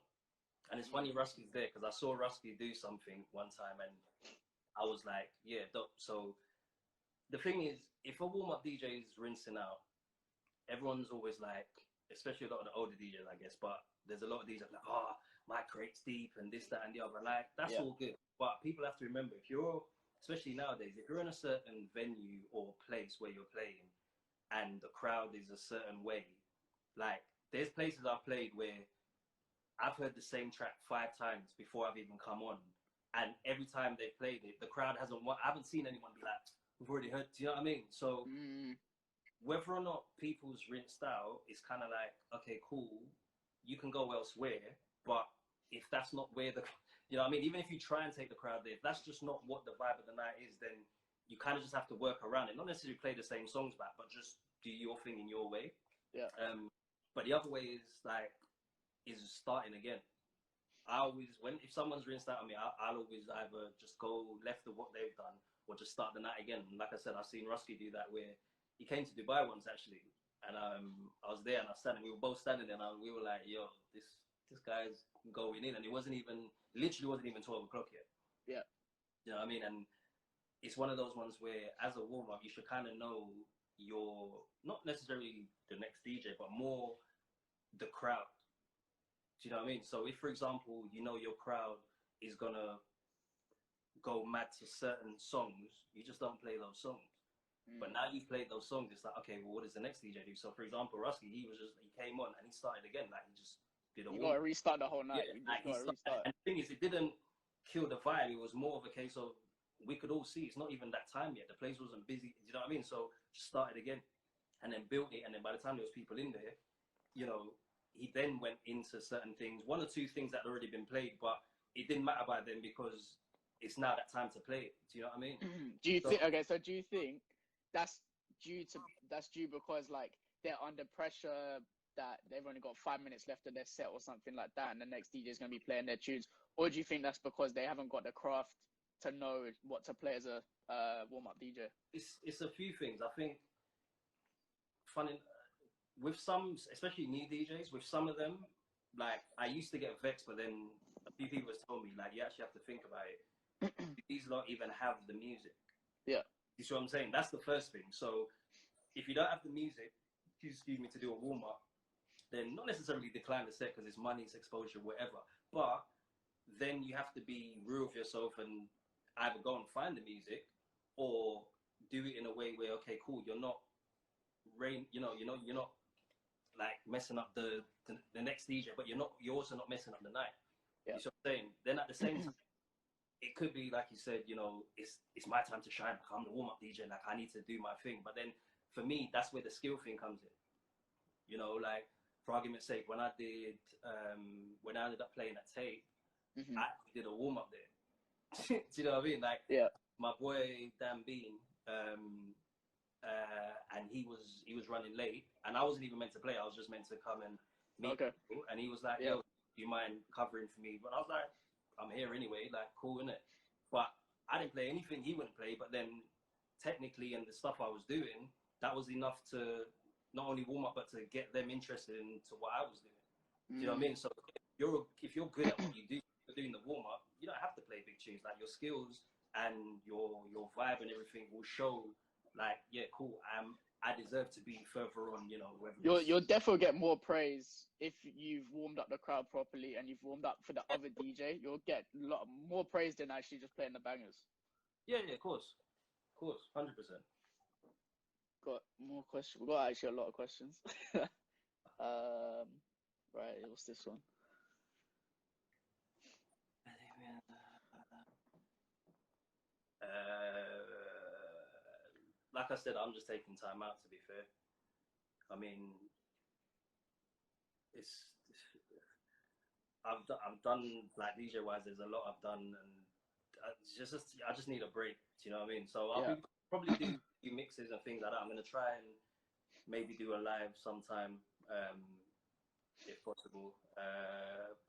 And it's funny Rusky's there because I saw Rusky do something one time and I was like, yeah, dope. So the thing is, if a warm-up DJ is rinsing out, everyone's always like, especially a lot of the older DJs, I guess, but there's a lot of DJs like, oh, my crate's deep and this, that, and the other. Like, that's all good. But people have to remember, if you're, especially nowadays, if you're in a certain venue or place where you're playing and the crowd is a certain way, like, there's places I've played where I've heard the same track 5 times before I've even come on. And every time they've played it, the crowd hasn't, I haven't seen anyone be like, we've already heard, do you know what I mean? So whether or not people's rinsed out, it's kind of like, okay, cool, you can go elsewhere. But if that's not where the, you know what I mean? Even if you try and take the crowd there, if that's just not what the vibe of the night is, then you kind of just have to work around it. Not necessarily play the same songs back, but just do your thing in your way. Yeah. But the other way is like, is starting again. I always, if someone's rinsed out on me, I'll always either just go left of what they've done or just start the night again. And like I said, I've seen Rusky do that where he came to Dubai once actually. And I was there and we were both standing there and we were like, yo, this guy's going in. And it literally wasn't even 12 o'clock yet. Yeah. You know what I mean? And it's one of those ones where as a warm-up, you should kind of know not necessarily the next DJ, but more the crowd. Do you know what I mean? So if, for example, you know your crowd is going to go mad to certain songs, you just don't play those songs. But now you've played those songs, it's like, okay, well, what does the next DJ do? So, for example, Rusky, he came on and he started again. Like, he just did a You got to restart the whole night. Yeah, got to restart. And the thing is, it didn't kill the vibe. It was more of a case of, we could all see it's not even that time yet. The place wasn't busy. Do you know what I mean? So, just started again and then built it. And then by the time there was people in there, you know, he then went into certain things, 1 or 2 things that had already been played, but it didn't matter by then because it's now that time to play it. Do you know what I mean? Do you think that's due because like they're under pressure that they've only got 5 minutes left of their set or something like that, and the next DJ is going to be playing their tunes, or do you think that's because they haven't got the craft to know what to play as a warm-up DJ? It's a few things. I think with some, especially new DJs, with some of them, like, I used to get vexed, but then a few people have told me, like, you actually have to think about it. These don't even have the music. Yeah. You see what I'm saying? That's the first thing. So if you don't have the music, excuse me, to do a warm-up, then not necessarily decline the set because it's money, it's exposure, whatever. But then you have to be real with yourself and either go and find the music or do it in a way where, okay, cool, you're not like messing up the next DJ, but you're also not messing up the night. Yeah. You see what I'm saying? Then at the same time, it could be like you said, you know, it's my time to shine. Like, I'm the warm-up DJ. Like, I need to do my thing. But then for me, that's where the skill thing comes in. You know, like, for argument's sake, when I ended up playing at Tate, I did a warm-up there. Do you know what I mean? Like, my boy Dan Bean, and he was running late, and I wasn't even meant to play. I was just meant to come and meet people. And he was like, yo, do you mind covering for me? But I was like, I'm here anyway, like, cool, innit? But I didn't play anything he wouldn't play, but then technically, and the stuff I was doing, that was enough to not only warm up, but to get them interested into what I was doing. Do you know what I mean? So if you're good at what you do, you're doing the warm up, you don't have to play big tunes. Like, your skills and your vibe and everything will show, like, yeah, cool, I deserve to be further on, you know. You'll definitely get more praise if you've warmed up the crowd properly and you've warmed up for the other DJ. You'll get a lot more praise than actually just playing the bangers. Yeah, of course, 100%. Got more questions. We've got actually a lot of questions. Right, what's this one? Like I said, I'm just taking time out, to be fair. I mean, I've done, like, DJ wise, there's a lot I've done, and I just need a break. Do you know what I mean? So I'll probably do mixes and things like that. I'm gonna try and maybe do a live sometime, if possible.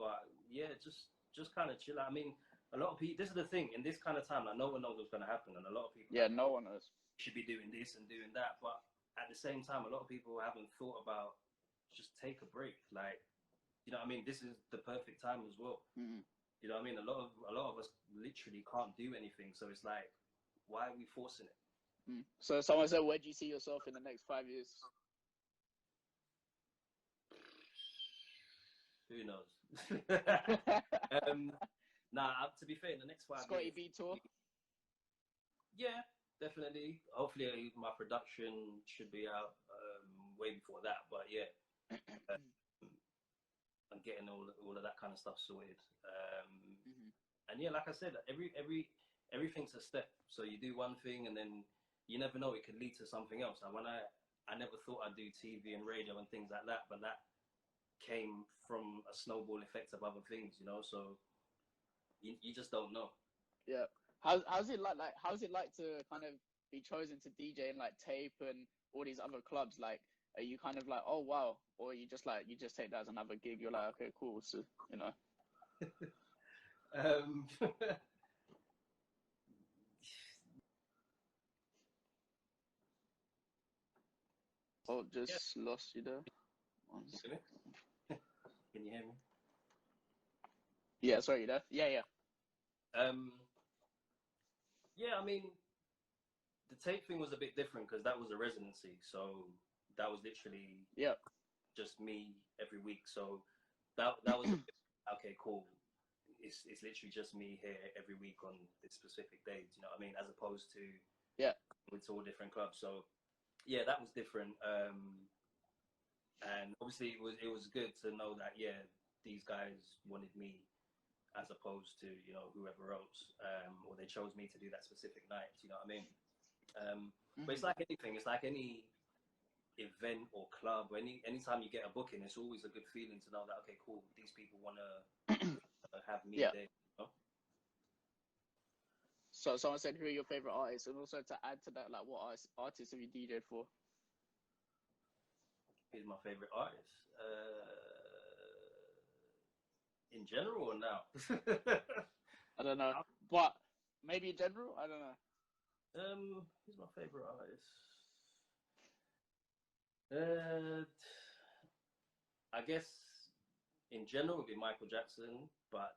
But yeah, just kind of chill out. I mean, a lot of people. This is the thing. In this kind of time, like, no one knows what's gonna happen, and a lot of people. Yeah, no one knows. Should be doing this and doing that, but at the same time, a lot of people haven't thought about just take a break. Like, you know what I mean? This is the perfect time as well. Mm-hmm. You know what I mean? A lot of us literally can't do anything. So it's like, why are we forcing it? Mm. So someone said, where do you see yourself in the next 5 years? Who knows? To be fair, in the next 5 Scottie years, B tour? yeah, definitely. Hopefully, my production should be out way before that. But yeah, I'm getting all of that kind of stuff sorted. And yeah, like I said, everything's a step. So you do one thing, and then you never know, it could lead to something else. And when I never thought I'd do TV and radio and things like that, but that came from a snowball effect of other things, you know. So you just don't know. Yeah. How's it like how's it like to kind of be chosen to DJ in like Tape and all these other clubs? Like, are you kind of like, oh wow, or you just take that as another gig? You're like, okay, cool, so you know. Oh, just lost you there. Can you hear me? Yeah, sorry, you there? Yeah. Yeah, I mean, the Tape thing was a bit different because that was a residency, so that was literally just me every week. So that was okay, cool. It's literally just me here every week on this specific days. You know what I mean? As opposed to it's all different clubs. So yeah, that was different. And obviously it was good to know that these guys wanted me as opposed to, you know, whoever else, or they chose me to do that specific night. You know what I mean? But it's like anything. It's like any event or club. Anytime you get a booking, it's always a good feeling to know that, okay, cool, these people want to have me there. You know? So someone said, who are your favorite artists? And also to add to that, like, what artists have you DJ'd for? Who's my favorite artist? In general or now? I don't know, but maybe in general. I don't know. Who's my favorite artist? I guess in general would be Michael Jackson, but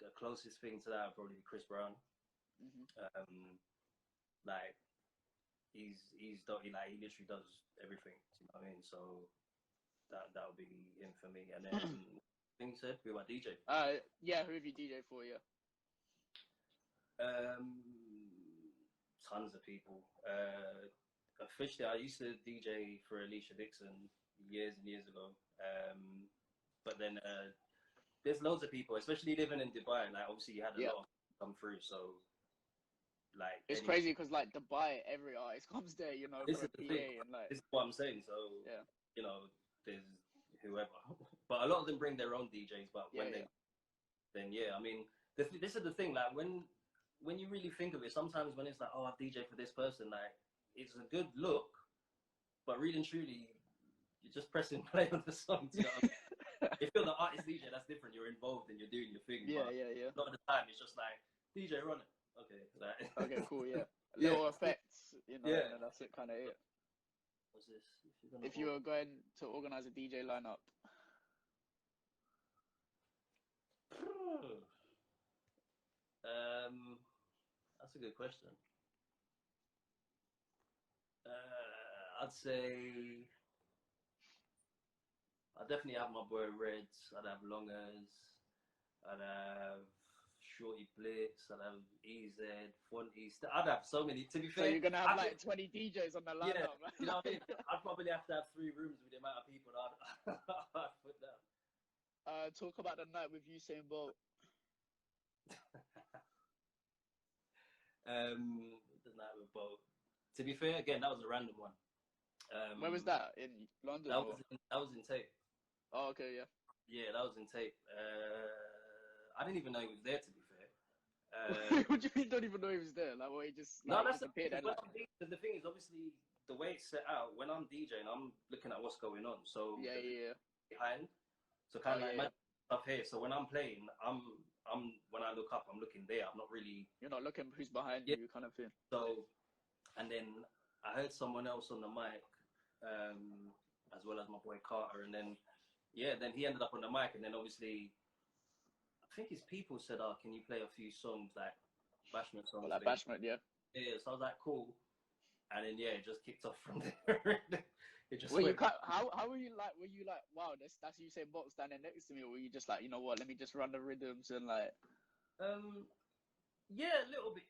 the closest thing to that would probably be Chris Brown. Like he literally does everything. You know what I mean? So that would be him for me. And then things said, who about DJ? Yeah, who have you DJ'd for? Yeah. Tons of people. Officially, I used to DJ for Alicia Dixon years and years ago. But then there's loads of people, especially living in Dubai. Like obviously, you had a lot of come through. So like it's crazy because like Dubai, every artist comes there, you know, for a PA and like. This is what I'm saying. So you know, there's whoever, but a lot of them bring their own DJs. But when I mean, this is the thing. Like when you really think of it, sometimes when it's like, oh, I've DJ for this person, like it's a good look, but really and truly, you're just pressing play on the song. You know what I mean? If you're the artist DJ, that's different. You're involved and you're doing your thing. Yeah. A lot of the time, it's just like DJ, run it. Okay. Like, okay, cool. Yeah. Little effects, you know, and that's it. Kind of it. What's this? If you were going to organize a DJ lineup. That's a good question. I'd say I'd definitely have my boy Reds. I'd have Longers. I'd have Shorty Blitz. I'd have EZ, Fonties. I'd have so many. To be fair, so you're gonna have like 20 DJs on the lineup. Yeah, you know what I mean? I'd probably have to have 3 rooms with the amount of people that I'd put down. Talk about the night with Usain Bolt. The night with Bolt. To be fair, again, that was a random one. Where was that? In London? That was in Tape. Oh, okay, yeah. Yeah, that was in Tape. I didn't even know he was there, to be fair. What do you mean? Don't even know he was there? Like, well, he just like, no, that's the thing. The thing is, obviously, the way it's set out. When I'm DJing, I'm looking at what's going on. So behind. So kind of like stuff here. So when I'm playing, I'm when I look up, I'm looking there. I'm not really. You're not looking who's behind you, kind of thing. So, and then I heard someone else on the mic, as well as my boy Carter, and then yeah, then he ended up on the mic, and then obviously, I think his people said, "Oh, can you play a few songs like Bashment songs?" Like Bashment, yeah. Yeah, so I was like, cool, and then yeah, it just kicked off from there. It just Were you went. how were you like? Were you like, wow, that's you say Box standing next to me, or were you just like, you know what, let me just run the rhythms and like? Yeah, a little bit.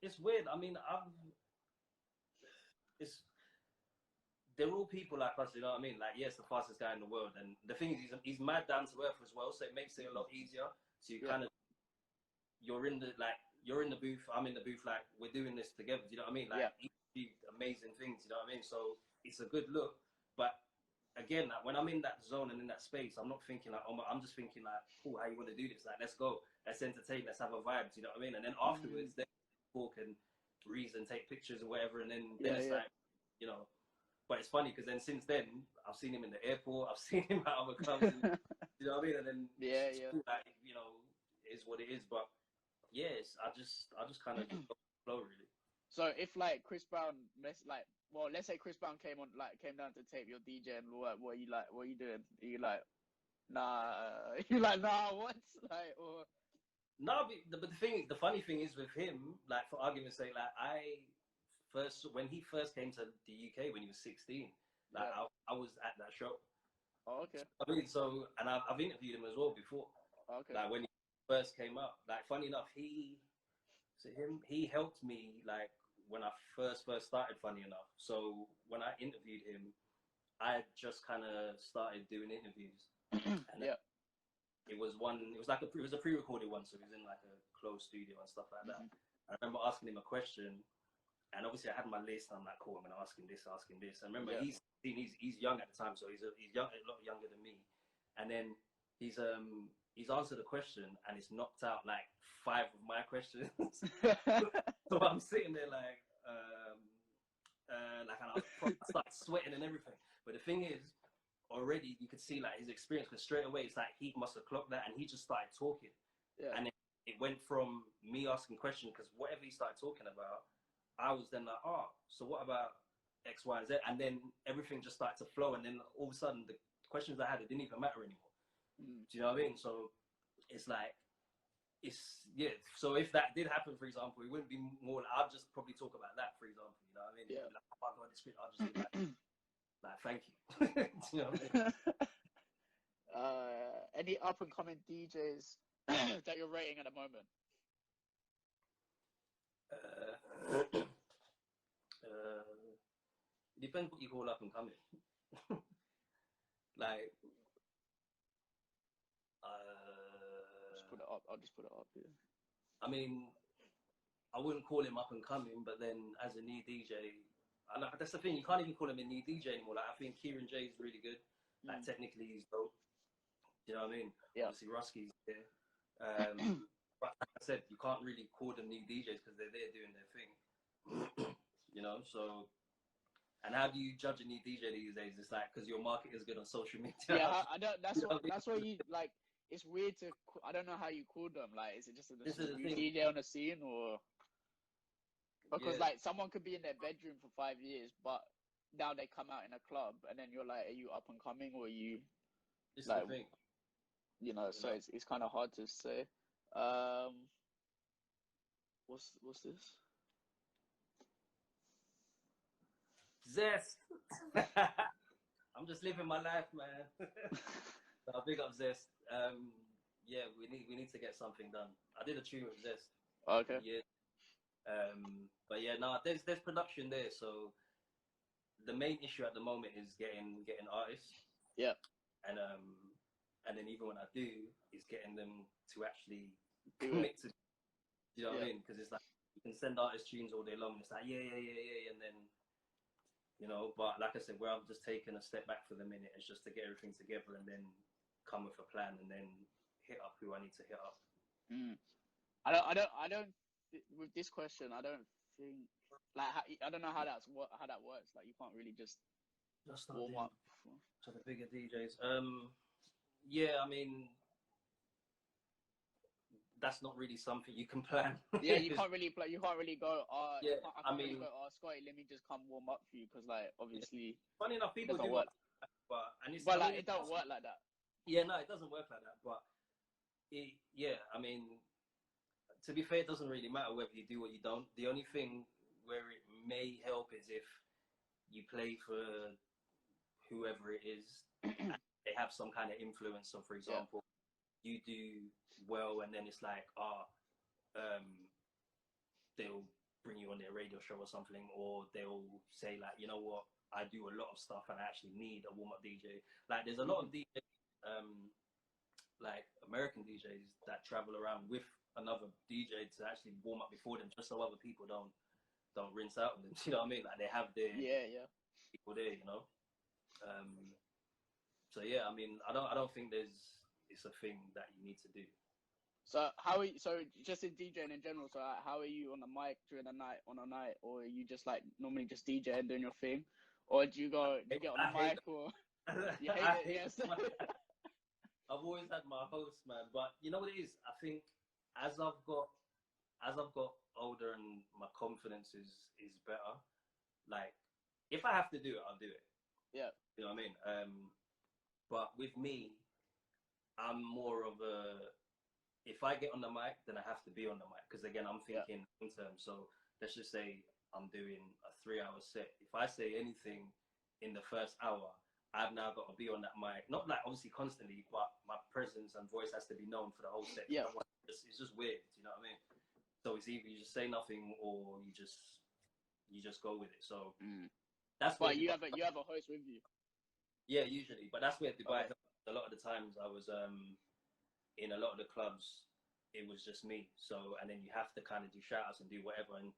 It's weird. I mean, it's they're all people like us, you know what I mean? Like, yes, the fastest guy in the world, and the thing is, he's mad down to earth as well, so it makes it a lot easier. So you kind of you're in the booth, I'm in the booth, like we're doing this together. Do you know what I mean? Like, he achieved amazing things. You know what I mean? So it's a good look, but again, like, when I'm in that zone and in that space, I'm not thinking like, oh, I'm just thinking like, cool, how you want to do this? Like, let's go, let's entertain, let's have a vibe. Do you know what I mean? And then afterwards, they talk and reason, take pictures or whatever, and then it's like, you know. But it's funny because then since then, I've seen him in the airport, I've seen him at other clubs, and, you know what I mean? And then cool, like, you know, it is what it is. But yes, I just kind of just flow really. So if like Chris Brown, let's say Chris Brown came down to tape your DJ, and what are you like? What are you doing? Are you like, nah? You like, nah? What? Like, or no? But the funny thing is with him, like for argument's sake, like when he first came to the UK when he was 16, like I was at that show. Oh, okay. I mean, so, and I've interviewed him as well before. Okay. Like when he first came up, like funny enough, he helped me like when I first started. Funny enough, so when I interviewed him, I just kind of started doing interviews, and it was a pre-recorded one, so it was in like a closed studio and stuff like that. I remember asking him a question. And obviously, I had my list. And I'm like, cool, I'm gonna ask him this. And remember, he's young at the time, so he's young, a lot younger than me. And then he's answered a question, and it's knocked out like 5 of my questions. So I'm sitting there like, and I start sweating and everything. But the thing is, already you could see like his experience, because straight away it's like he must have clocked that, and he just started talking. And then it went from me asking questions, because whatever he started talking about, I was then like, oh, so what about X, Y, Z? And then everything just started to flow. And then all of a sudden, the questions I had, it didn't even matter anymore. Do you know what I mean? So it's like, so if that did happen, for example, it wouldn't be more, I'd just probably talk about that, for example. You know what I mean? Yeah. Like, oh my God, I'll just be like, thank you. Do you know what I mean? Any up and coming DJs that you're rating at the moment? It depends what you call up and coming. Like, just put it up. I'll just put it up here. I mean, I wouldn't call him up and coming, but then as a new DJ, that's the thing. You can't even call him a new DJ anymore. Like, I think Kieran J is really good. Like, technically, he's dope. You know what I mean? Yeah. Obviously, Rusky's there. But like I said, you can't really call them new DJs because they're there doing their thing. You know, so. And how do you judge a new DJ these days? It's like, because your market is good on social media. Yeah, I don't. That's what you like. It's weird to. I don't know how you call them. Like, is it just a new DJ on the scene, or because like someone could be in their bedroom for 5 years, but now they come out in a club, and then you're like, are you up and coming, or are you? This like, is the thing. You know, so it's kind of hard to say. What's this? Zest. I'm just living my life, man. So big up Zest. Yeah, we need to get something done. I did a tune with Zest. Okay. Yeah. But yeah, no, there's production there. So the main issue at the moment is getting artists. Yeah. And then even when I do, is getting them to actually commit to. You know what I mean? Because it's like you can send artist tunes all day long. It's like yeah, and then. You know, but like I said, where I've just taken a step back for the minute is just to get everything together and then come with a plan and then hit up who I need to hit up. I don't. With this question, I don't think like I don't know how that works. Like, you can't really just warm up to the bigger DJs. Yeah, I mean, that's not really something you can plan. Yeah, you can't really play. You can't really go. I mean, really go, Scotty, let me just come warm up for you, because like obviously. Funny enough, people do. But like, it don't work like that. Yeah, no, it doesn't work like that. But I mean, to be fair, it doesn't really matter whether you do or you don't. The only thing where it may help is if you play for whoever it is, and they have some kind of influence. So, for example, you do well, and then it's like, they'll bring you on their radio show or something, or they'll say like, you know what, I do a lot of stuff and I actually need a warm-up DJ. Like, there's a lot of DJs, like American DJs that travel around with another DJ to actually warm up before them, just so other people don't rinse out on them. You know what I mean? Like, they have their people there, you know. So yeah, I mean, I don't think it's a thing that you need to do. So just in DJing in general, so how are you on the mic during the night, on a night, or are you just like normally just DJing doing your thing, or do you get on the mic, or you hate it? Yes. I've always had my host, man, but you know what it is? I think as I've got older and my confidence is better, like, if I have to do it, I'll do it. Yeah. You know what I mean? But with me, I'm more of a, if I get on the mic, then I have to be on the mic. Because again, I'm thinking long term. So let's just say I'm doing a 3-hour set. If I say anything in the first hour, I've now got to be on that mic. Not like obviously constantly, but my presence and voice has to be known for the whole set. Yeah. It's just weird. You know what I mean? So it's either you just say nothing or you just go with it. So that's why you have a host with you. Yeah, usually. But that's where Dubai helps. A lot of the times I was in a lot of the clubs, it was just me. So, and then you have to kind of do shout outs and do whatever. And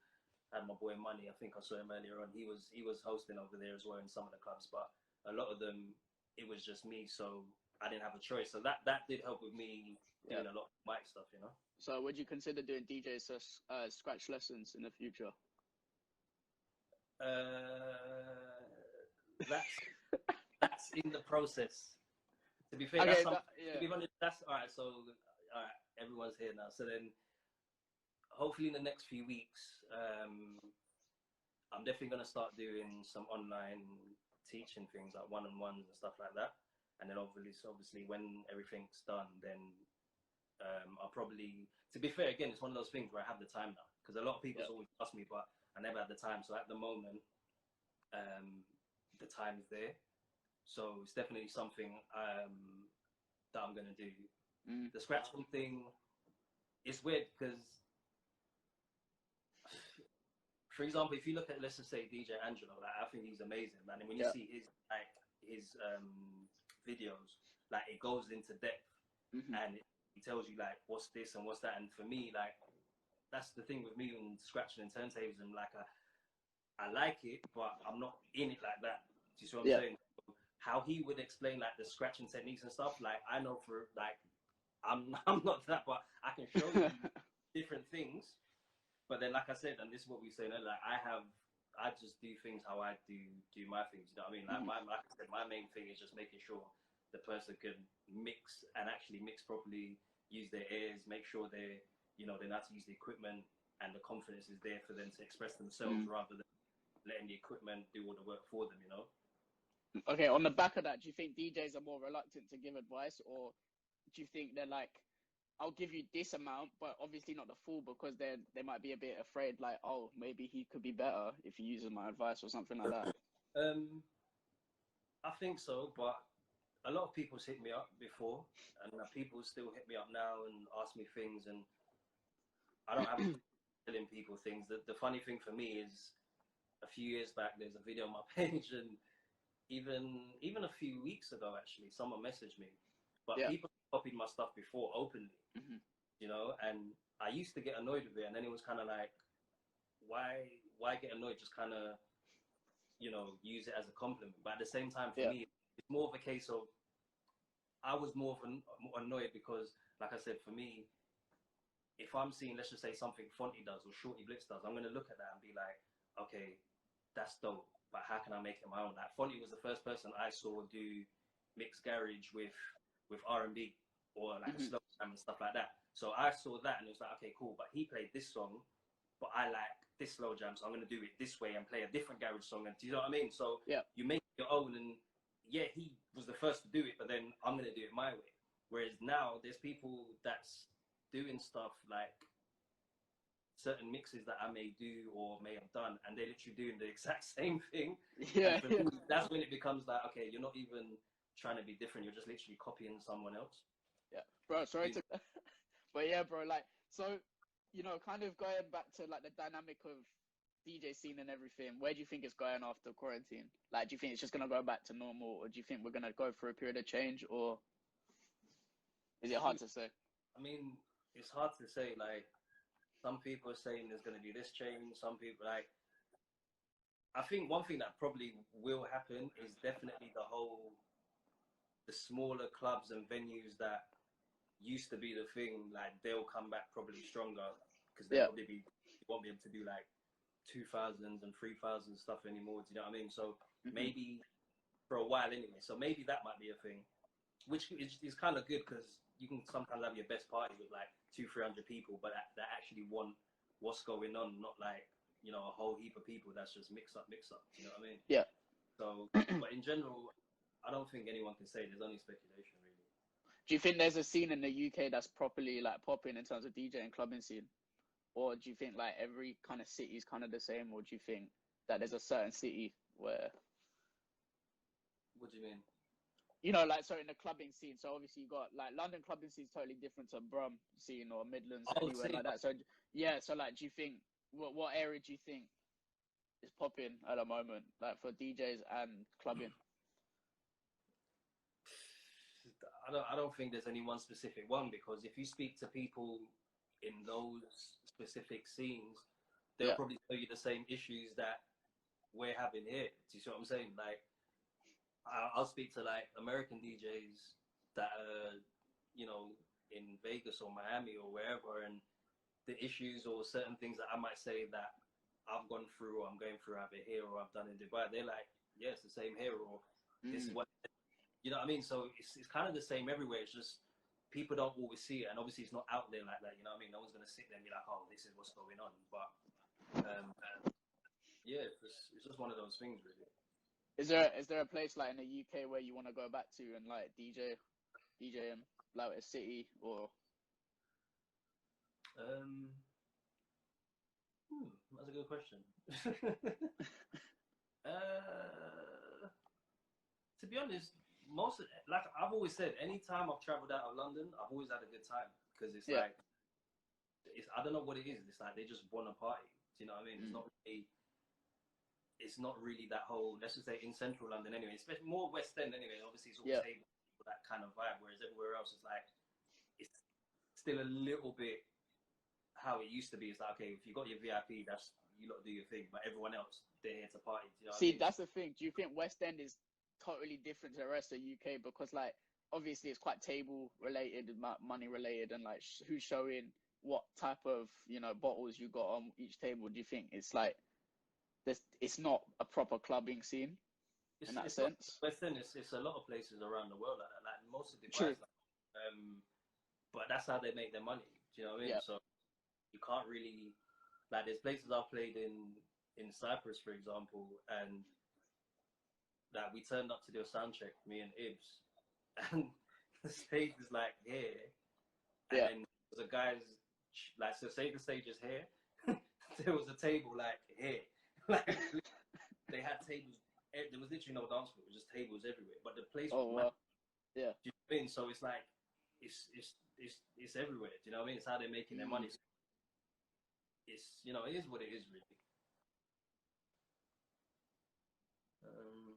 I had my boy Money, I think I saw him earlier on. He was hosting over there as well in some of the clubs, but a lot of them, it was just me. So I didn't have a choice. So that did help with me doing a lot of mic stuff, you know? So would you consider doing DJ scratch lessons in the future? That's in the process. To be fair, to be honest, that's all right. So, all right, everyone's here now. So then, hopefully, in the next few weeks, I'm definitely gonna start doing some online teaching things, like one-on-ones and stuff like that. And then, obviously, when everything's done, then I'll probably. To be fair, again, it's one of those things where I have the time now, because a lot of people always ask me, but I never had the time. So at the moment, the time's there. So it's definitely something that I'm going to do. The scratching thing, it's weird because, for example, if you look at, let's just say, DJ Angelo, like, I think he's amazing, man. And when you see his videos, like, it goes into depth and he tells you, like, what's this and what's that. And for me, like, that's the thing with me and scratching and turntables, and like, I like it, but I'm not in it like that. Do you see what I'm saying? How he would explain like the scratching techniques and stuff, like, I know for like, I'm not that, but I can show you different things. But then, like I said, and this is what we say, like, I just do things how I do my things. You know what I mean? Like, like I said, my main thing is just making sure the person can mix and actually mix properly, use their ears, make sure they're know how to use the equipment, and the confidence is there for them to express themselves rather than letting the equipment do all the work for them, you know? Okay, on the back of that, do you think DJs are more reluctant to give advice, or do you think they're like, I'll give you this amount, but obviously not the full, because they might be a bit afraid, like, oh, maybe he could be better if he uses my advice or something like that? I think so, but a lot of people's hit me up before, and people still hit me up now and ask me things, and I don't have to telling people things. The funny thing for me is, a few years back, there's a video on my page, and even a few weeks ago, actually, someone messaged me, but people copied my stuff before openly, you know, and I used to get annoyed with it, and then it was kind of like, why get annoyed? Just kind of, you know, use it as a compliment. But at the same time, for me, it's more of a case of, I was more annoyed because, like I said, for me, if I'm seeing, let's just say, something Fonty does or Shorty Blitz does, I'm going to look at that and be like, okay, that's dope, but how can I make it my own? Like, Fonty was the first person I saw do mixed garage with R&B or like a slow jam and stuff like that. So I saw that and it was like, okay, cool, but he played this song, but I like this slow jam, so I'm going to do it this way and play a different garage song. And do you know what I mean? So you make your own, and he first to do it, but then I'm gonna do it my way. Whereas now there's people that's doing stuff like certain mixes that I may do or may have done, and they're literally doing the exact same thing. Yeah, And for me, that's when it becomes like, okay, you're not even trying to be different, you're just literally copying someone else. yeah, bro. Sorry to, but yeah, bro. Like, so, you know, kind of going back to like the dynamic of DJ scene and everything. Where do you think it's going after quarantine? Like, do you think it's just gonna go back to normal, or do you think we're gonna go through a period of change, or is it hard to say? I mean, it's hard to say. Like, some people are saying there's going to be this change. Some people, like, I think one thing that probably will happen is definitely the smaller clubs and venues that used to be the thing, like, they'll come back probably stronger, because they won't be able to do like 2000s and 3000 stuff anymore. Do you know what I mean? So maybe for a while anyway. So maybe that might be a thing, which is kind of good, because you can sometimes have your best party with like 200-300 people, but that actually want what's going on, not like, you know, a whole heap of people that's just mix up. You know what I mean? Yeah. So, but in general, I don't think anyone can say. There's only speculation, really. Do you think there's a scene in the UK that's properly like popping in terms of DJ and clubbing scene, or do you think like every kind of city is kind of the same, or do you think that there's a certain city where? What do you mean? You know, like, so in the clubbing scene, so obviously you got like London clubbing scene is totally different to Brum scene or Midlands, anywhere like that. So yeah, so like, do you think what area do you think is popping at the moment, like for DJs and clubbing? I don't think there's any one specific one, because if you speak to people in those specific scenes, they'll probably tell you the same issues that we're having here. Do you see what I'm saying? Like, I'll speak to like American DJs that are, you know, in Vegas or Miami or wherever, and the issues or certain things that I might say that I've gone through or I'm going through either here or I've done in Dubai, they're like, yeah, it's the same here, or this is what, you know what I mean? So it's kind of the same everywhere. It's just people don't always see it, and obviously it's not out there like that, you know what I mean? No one's going to sit there and be like, oh, this is what's going on. But yeah, it's just one of those things, really. Is there a place like in the UK where you want to go back to and like DJ in like a city or? That's a good question. To be honest, like I've always said, anytime I've traveled out of London, I've always had a good time, because it's like, I don't know what it is. It's like they just want to party. Do you know what I mean? It's not really that whole, let's just say in central London anyway, especially more West End anyway. Obviously, it's all table, that kind of vibe. Whereas everywhere else is like, it's still a little bit how it used to be. It's like, okay, if you got your VIP, that's, you lot do your thing, but everyone else, they're here to party. Do you know what I mean? That's the thing. Do you think West End is totally different to the rest of the UK? Because like, obviously it's quite table related, money related, and like who's showing what type of, you know, bottles you got on each table. Do you think it's like, it's not a proper clubbing scene in that sense? West End, it's a lot of places around the world like that. Like most of the guys, but that's how they make their money. Do you know what I mean? So you can't really, like, there's places I've played in Cyprus, for example, and that we turned up to do a sound check, me and Ibs, and the stage is like here, and then the guys, like, so say the stage is here, there was a table like here. Like, they had tables. There was literally no dance floor. It was just tables everywhere. But the place was mad. Yeah. Do you know what I mean? So it's like, it's everywhere. Do you know what I mean? It's how they're making their money. It's, you know, it is what it is, really.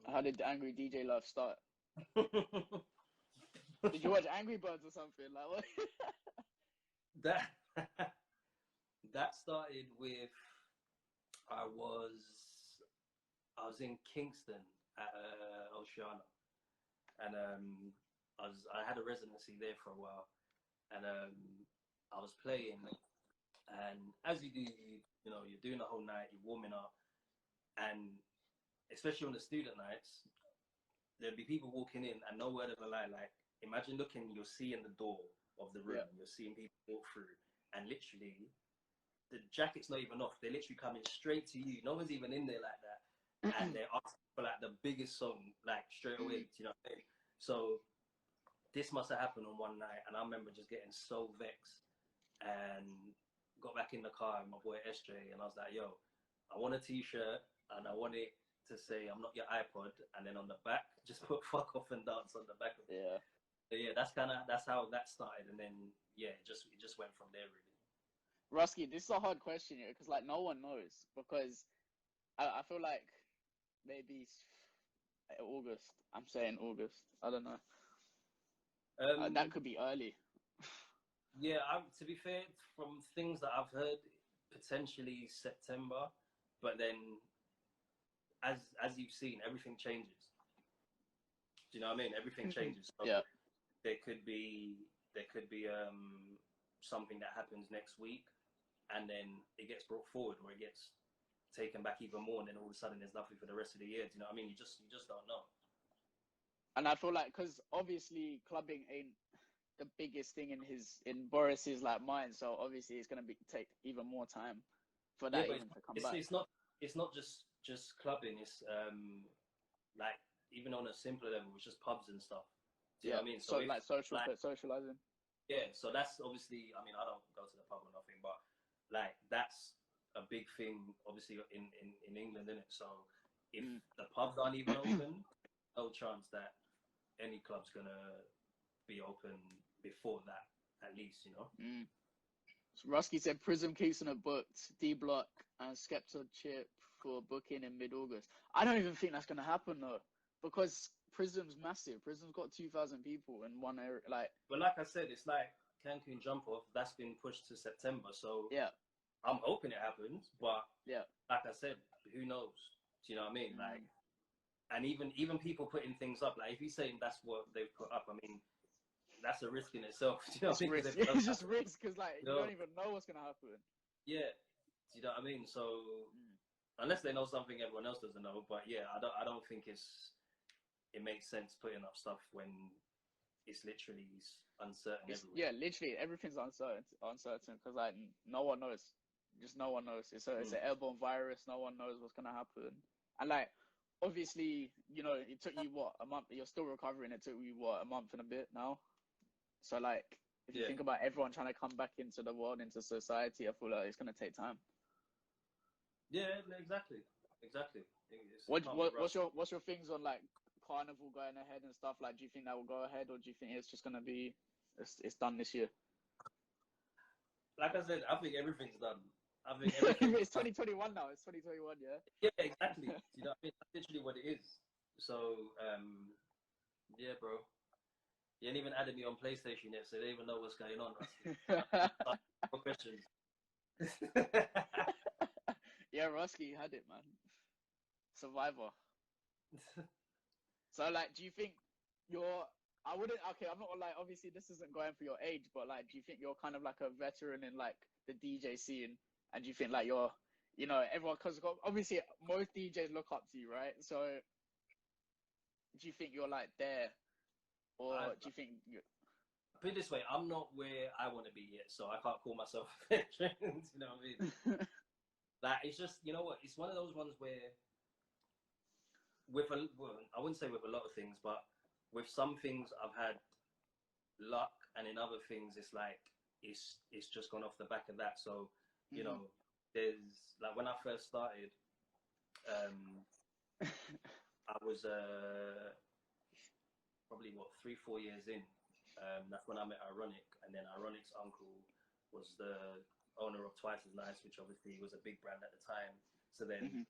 How did Angry DJ Love start? Did you watch Angry Birds or something? Like what? That started with, I was in Kingston at Oceana, and I had a residency there for a while, and I was playing, and as you do, you know, you're doing the whole night, you're warming up, and especially on the student nights, there'd be people walking in, and no word of a lie, like, imagine looking, you're seeing the door of the room, you're seeing people walk through, and literally, the jacket's not even off. They're literally coming straight to you. No one's even in there like that. And they're asking for like the biggest song, like straight away. Do you know what I mean? So this must have happened on one night, and I remember just getting so vexed, and got back in the car with my boy SJ, and I was like, yo, I want a t-shirt, and I want it to say I'm not your iPod, and then on the back just put fuck off and dance on the back of it. Yeah. So yeah, that's how that started, and then yeah, it just went from there really. Rusky, this is a hard question here because like no one knows, because I feel like maybe August. I'm saying August. I don't know. That could be early. Yeah, to be fair, from things that I've heard, potentially September, but then as you've seen, everything changes. Do you know what I mean? Everything changes. So yeah. There could be something that happens next week, and then it gets brought forward, or it gets taken back even more, and then all of a sudden there's nothing for the rest of the year. Do you know what I mean? You just don't know. And I feel like, because obviously clubbing ain't the biggest thing in Boris's like mind, so obviously it's gonna take even more time for that even to come back. It's not just clubbing. It's like even on a simpler level, it's just pubs and stuff. Do you know what I mean? So like socializing. Yeah, so that's obviously. I mean, I don't go to the pub or nothing, but like that's a big thing, obviously in England, isn't it? So if the pubs aren't even open, no chance that any club's gonna be open before that, at least, you know. So Rusky said Prism Keystone are booked, D Block and Skepta Chip for booking in mid-August. I don't even think that's gonna happen though, because Prism's massive. Prism's got 2,000 people in one area. Like, but like I said, it's like Cancun Jump Off. That's been pushed to September. So yeah, I'm hoping it happens. But yeah, like I said, who knows? Do you know what I mean? Like, and even people putting things up. Like, if you're saying that's what they've put up, I mean, that's a risk in itself. Do you know what I mean? Risk. It's just risk because like you don't even know what's gonna happen. Yeah, do you know what I mean? So unless they know something everyone else doesn't know, but yeah, I don't think it makes sense putting up stuff when it's literally uncertain everywhere. Yeah, literally everything's uncertain because like no one knows. Just no one knows. It's an airborne virus. No one knows what's gonna happen. And like, obviously, you know, it took you a month. You're still recovering. It took you a month and a bit now. So like, if you think about everyone trying to come back into the world, into society, I feel like it's gonna take time. Yeah, exactly. What's your things on like Carnival going ahead and stuff? Like, do you think that will go ahead, or do you think it's just gonna be it's done this year? Like I said, I think everything's done. I think it's 2021 now. It's 2021, yeah. Yeah, exactly. You know what I mean? That's literally what it is. So, yeah, bro. You ain't even added me on PlayStation yet, so they don't even know what's going on. No questions. Yeah, Rusky had it, man. Survivor. So, like, do you think I'm not like, obviously this isn't going for your age, but like, do you think you're kind of like a veteran in like the DJ scene? And do you think like you're, you know, everyone, because obviously most DJs look up to you, right? So do you think you're like there, or do you think put it this way, I'm not where I want to be yet, so I can't call myself a veteran. You know what I mean? Like, it's just, you know what, it's one of those ones where I wouldn't say with a lot of things, but with some things I've had luck, and in other things it's like it's just gone off the back of that. So you know, there's like when I first started, I was probably 3-4 years in. That's when I met Ironic, and then Ironic's uncle was the owner of Twice as Nice, which obviously was a big brand at the time. So then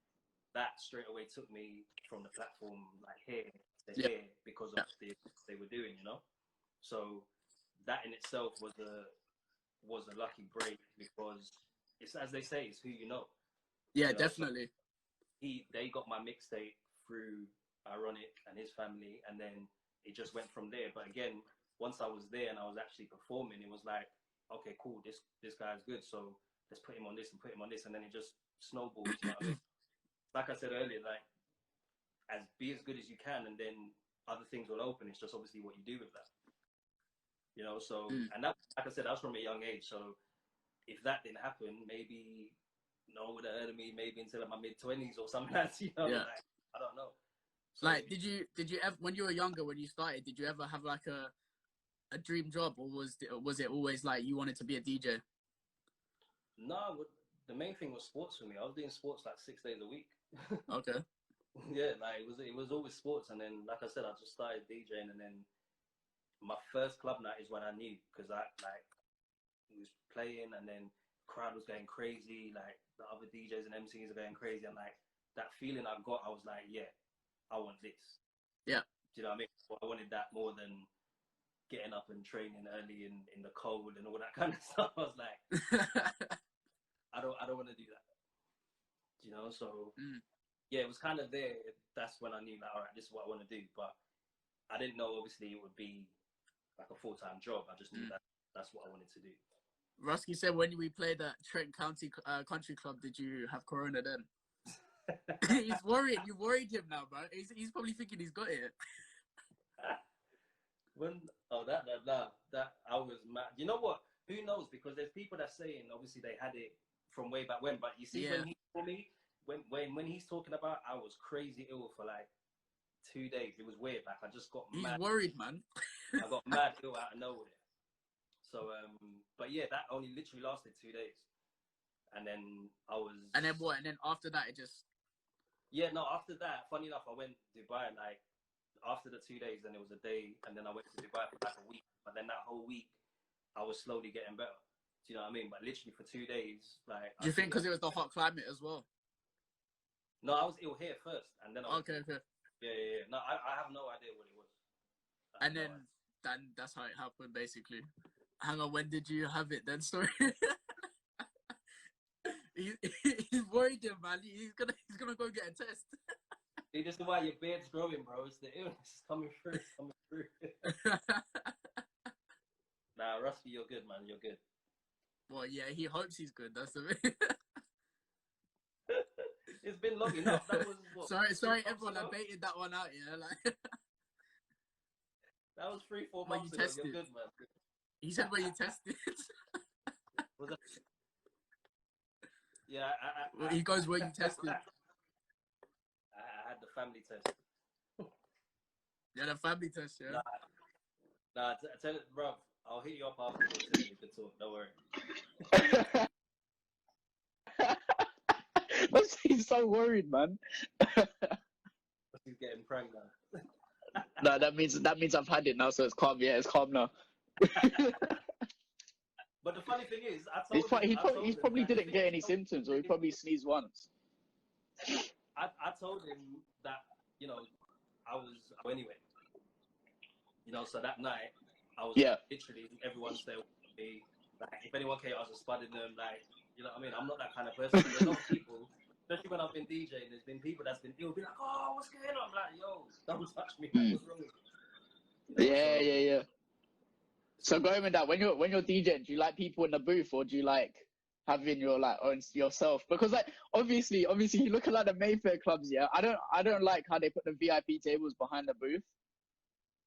that straight away took me from the platform like here to here because of they were doing, you know. So that in itself was a lucky break, because it's, as they say, it's who you know. Yeah, you know? Definitely. So they got my mixtape through Ironic and his family, and then it just went from there. But again, once I was there and I was actually performing, it was like, okay, cool, this guy's good, so let's put him on this and put him on this, and then it just snowballed. You know what I mean? Like I said earlier, like be as good as you can, and then other things will open. It's just obviously what you do with that. You know, so and that, like I said, that was from a young age. So if that didn't happen, maybe no one would have heard of me maybe until my mid-20s or something like that, you know. Like, I don't know. So, like, did you ever, when you were younger, when you started, did you ever have like a dream job, or was it always like you wanted to be a DJ? no, the main thing was sports for me. I was doing sports like 6 days a week. Okay. Yeah, like it was always sports, and then like I said, I just started DJing, and then my first club night is when I knew, because I like was playing, and then crowd was going crazy, like the other DJs and MCs are going crazy, and like that feeling I got, I was like, yeah, I want this. Yeah. Do you know what I mean? So I wanted that more than getting up and training early in the cold and all that kind of stuff. I was like, I don't want to do that. You know, so yeah, it was kind of there. That's when I knew, like, all right, this is what I want to do. But I didn't know, obviously, it would be like a full-time job. I just knew that that's what I wanted to do. Rusky said when we played at Trent County Country Club, did you have corona then? He's worried. You worried him now, bro. He's probably thinking he's got it. That I was mad. You know what? Who knows? Because there's people that saying obviously they had it from way back when. But you see, when he told me, when he's talking about, I was crazy ill for like 2 days. It was weird. Like I just got mad. He's worried, man. I got mad ill out of nowhere. So but yeah, that only literally lasted 2 days, and then I was. And then what? And then after that, it just. Yeah, no. After that, funny enough, I went to Dubai like. After the 2 days, then it was a day, and then I went to Dubai for like a week. But then that whole week, I was slowly getting better. Do you know what I mean? But literally for 2 days, like. Do you think because it was the hot climate as well? No, I was ill here first, and then I was. Okay. Yeah. No, I have no idea what it was. And then that's how it happened, basically. Hang on, when did you have it then? Sorry. He's worried him, man. He's gonna go get a test. See, this is why your beard's growing, bro. It's the illness coming through. Nah, Rusty, you're good, man. You're good. Well, yeah, he hopes he's good. That's the thing. It's been long enough. That was what, sorry, everyone. I baited that one out. Yeah, like. That was 3-4 months ago. You're good, man. He said when you tested. Was that... Yeah, he goes where you tested. I had the family test. Yeah, the family test, yeah. Nah, tell it, bro. I'll hit you up afterwards. We can talk. Don't worry. He's so worried, man. He's getting pranked now. No, that means I've had it now, so it's calm. Yeah, it's calm now. But the funny thing is, he probably didn't get any symptoms, or he probably sneezed once. I told him that, you know, I was anyway. You know, so that night I was literally everyone stayed with me. Like if anyone came, I was just spudding them. Like, you know what I mean? I'm not that kind of person. There's a lot of people, especially when I've been DJing, there's been people that's been ill, be like, oh, what's going on? I'm like, yo, don't touch me. What's wrong with you? Yeah. So going with that, when you're DJing, do you like people in the booth, or do you like having your like own yourself? Because like obviously you look at like the Mayfair clubs, yeah. I don't like how they put the VIP tables behind the booth.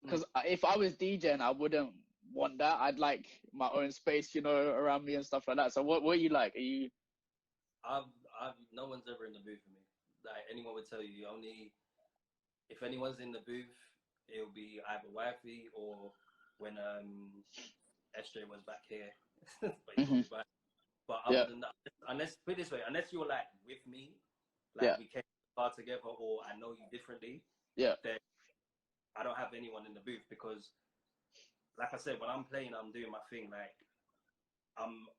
Because if I was DJing, I wouldn't want that. I'd like my own space, you know, around me and stuff like that. So what are you like? Are you? No one's ever in the booth with me. Like anyone would tell you, only if anyone's in the booth, it'll be either wifey or when SJ was back here. But other than that, unless put it this way, unless you're like with me, like we came far together, or I know you differently, then I don't have anyone in the booth, because like I said, when I'm playing, I'm doing my thing. Like I'm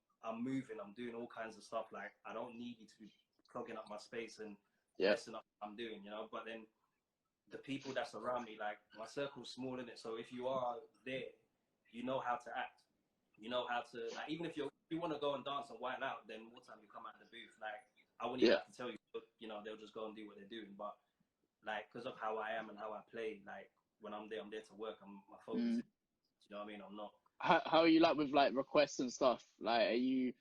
moving, I'm doing all kinds of stuff. Like I don't need you to be clogging up my space and messing up what I'm doing, you know. But then the people that's around me, like my circle's small, isn't it? So if you are there, you know how to act. You know how to, like, even if you want to go and dance and wind out, then what time you come out of the booth, like I wouldn't even have to tell you. You know, they'll just go and do what they're doing. But like, because of how I am and how I play, like when I'm there to work. My focus. You know what I mean? I'm not. How are you like with like requests and stuff? Like, are you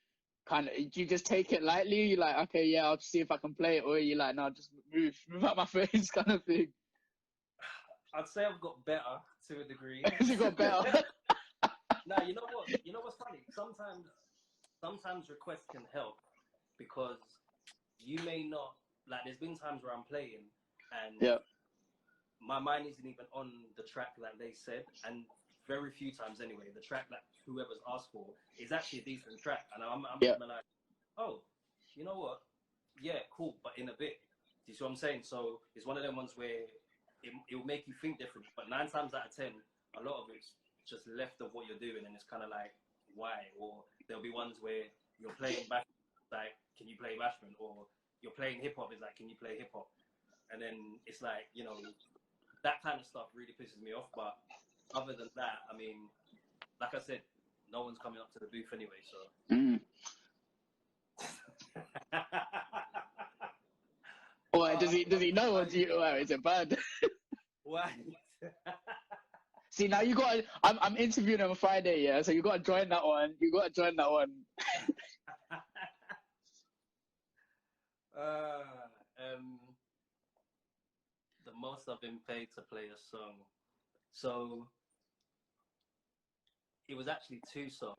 kind of, do you just take it lightly? You're like, okay, yeah, I'll just see if I can play it, or are you like, no, just move out my face, kind of thing? I'd say I've got better to a degree. You got better. No, you know what? You know what's funny? Sometimes requests can help, because you may not, like, there's been times where I'm playing and my mind isn't even on the track that they said, and very few times anyway, the track that whoever's asked for is actually a decent track, and I'm like, oh, you know what? Yeah, cool, but in a bit. Do you see what I'm saying? So it's one of them ones where it will make you think differently, but 9 times out of 10, a lot of it's just left of what you're doing, and it's kind of like, why? Or there'll be ones where you're playing bashment, like, can you play bashment? Or you're playing hip hop, it's like, can you play hip hop? And then it's like, you know, that kind of stuff really pisses me off. But other than that, I mean, like I said, no one's coming up to the booth anyway, so. Well, does he know what you? Well, is it bad? Why? See, now you got. I'm interviewing him on Friday, yeah. So you got to join that one. You got to join that one. The most I've been paid to play a song. So it was actually 2 songs.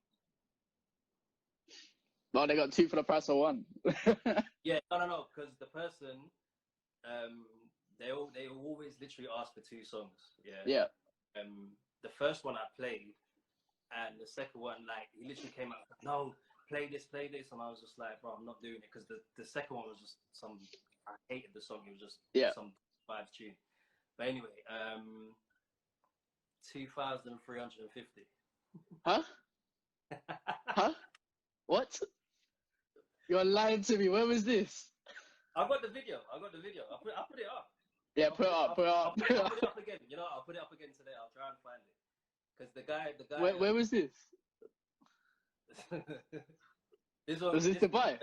No, they got 2 for the price of 1. Yeah, no, because the person, they always literally ask for 2 songs. Yeah. Yeah. The first one I played, and the second one, like, he literally came out, no, play this, and I was just like, bro, I'm not doing it, because the second one was just I hated the song. It was just some vibes tune. But anyway, 2,350. Huh? Huh? What? You're lying to me. Where was this? I got the video. I'll put it up. Yeah, put it up. I'll put it up again. You know, I'll put it up again today. I'll try and find it. Because the guy. Where was this? Was this Dubai?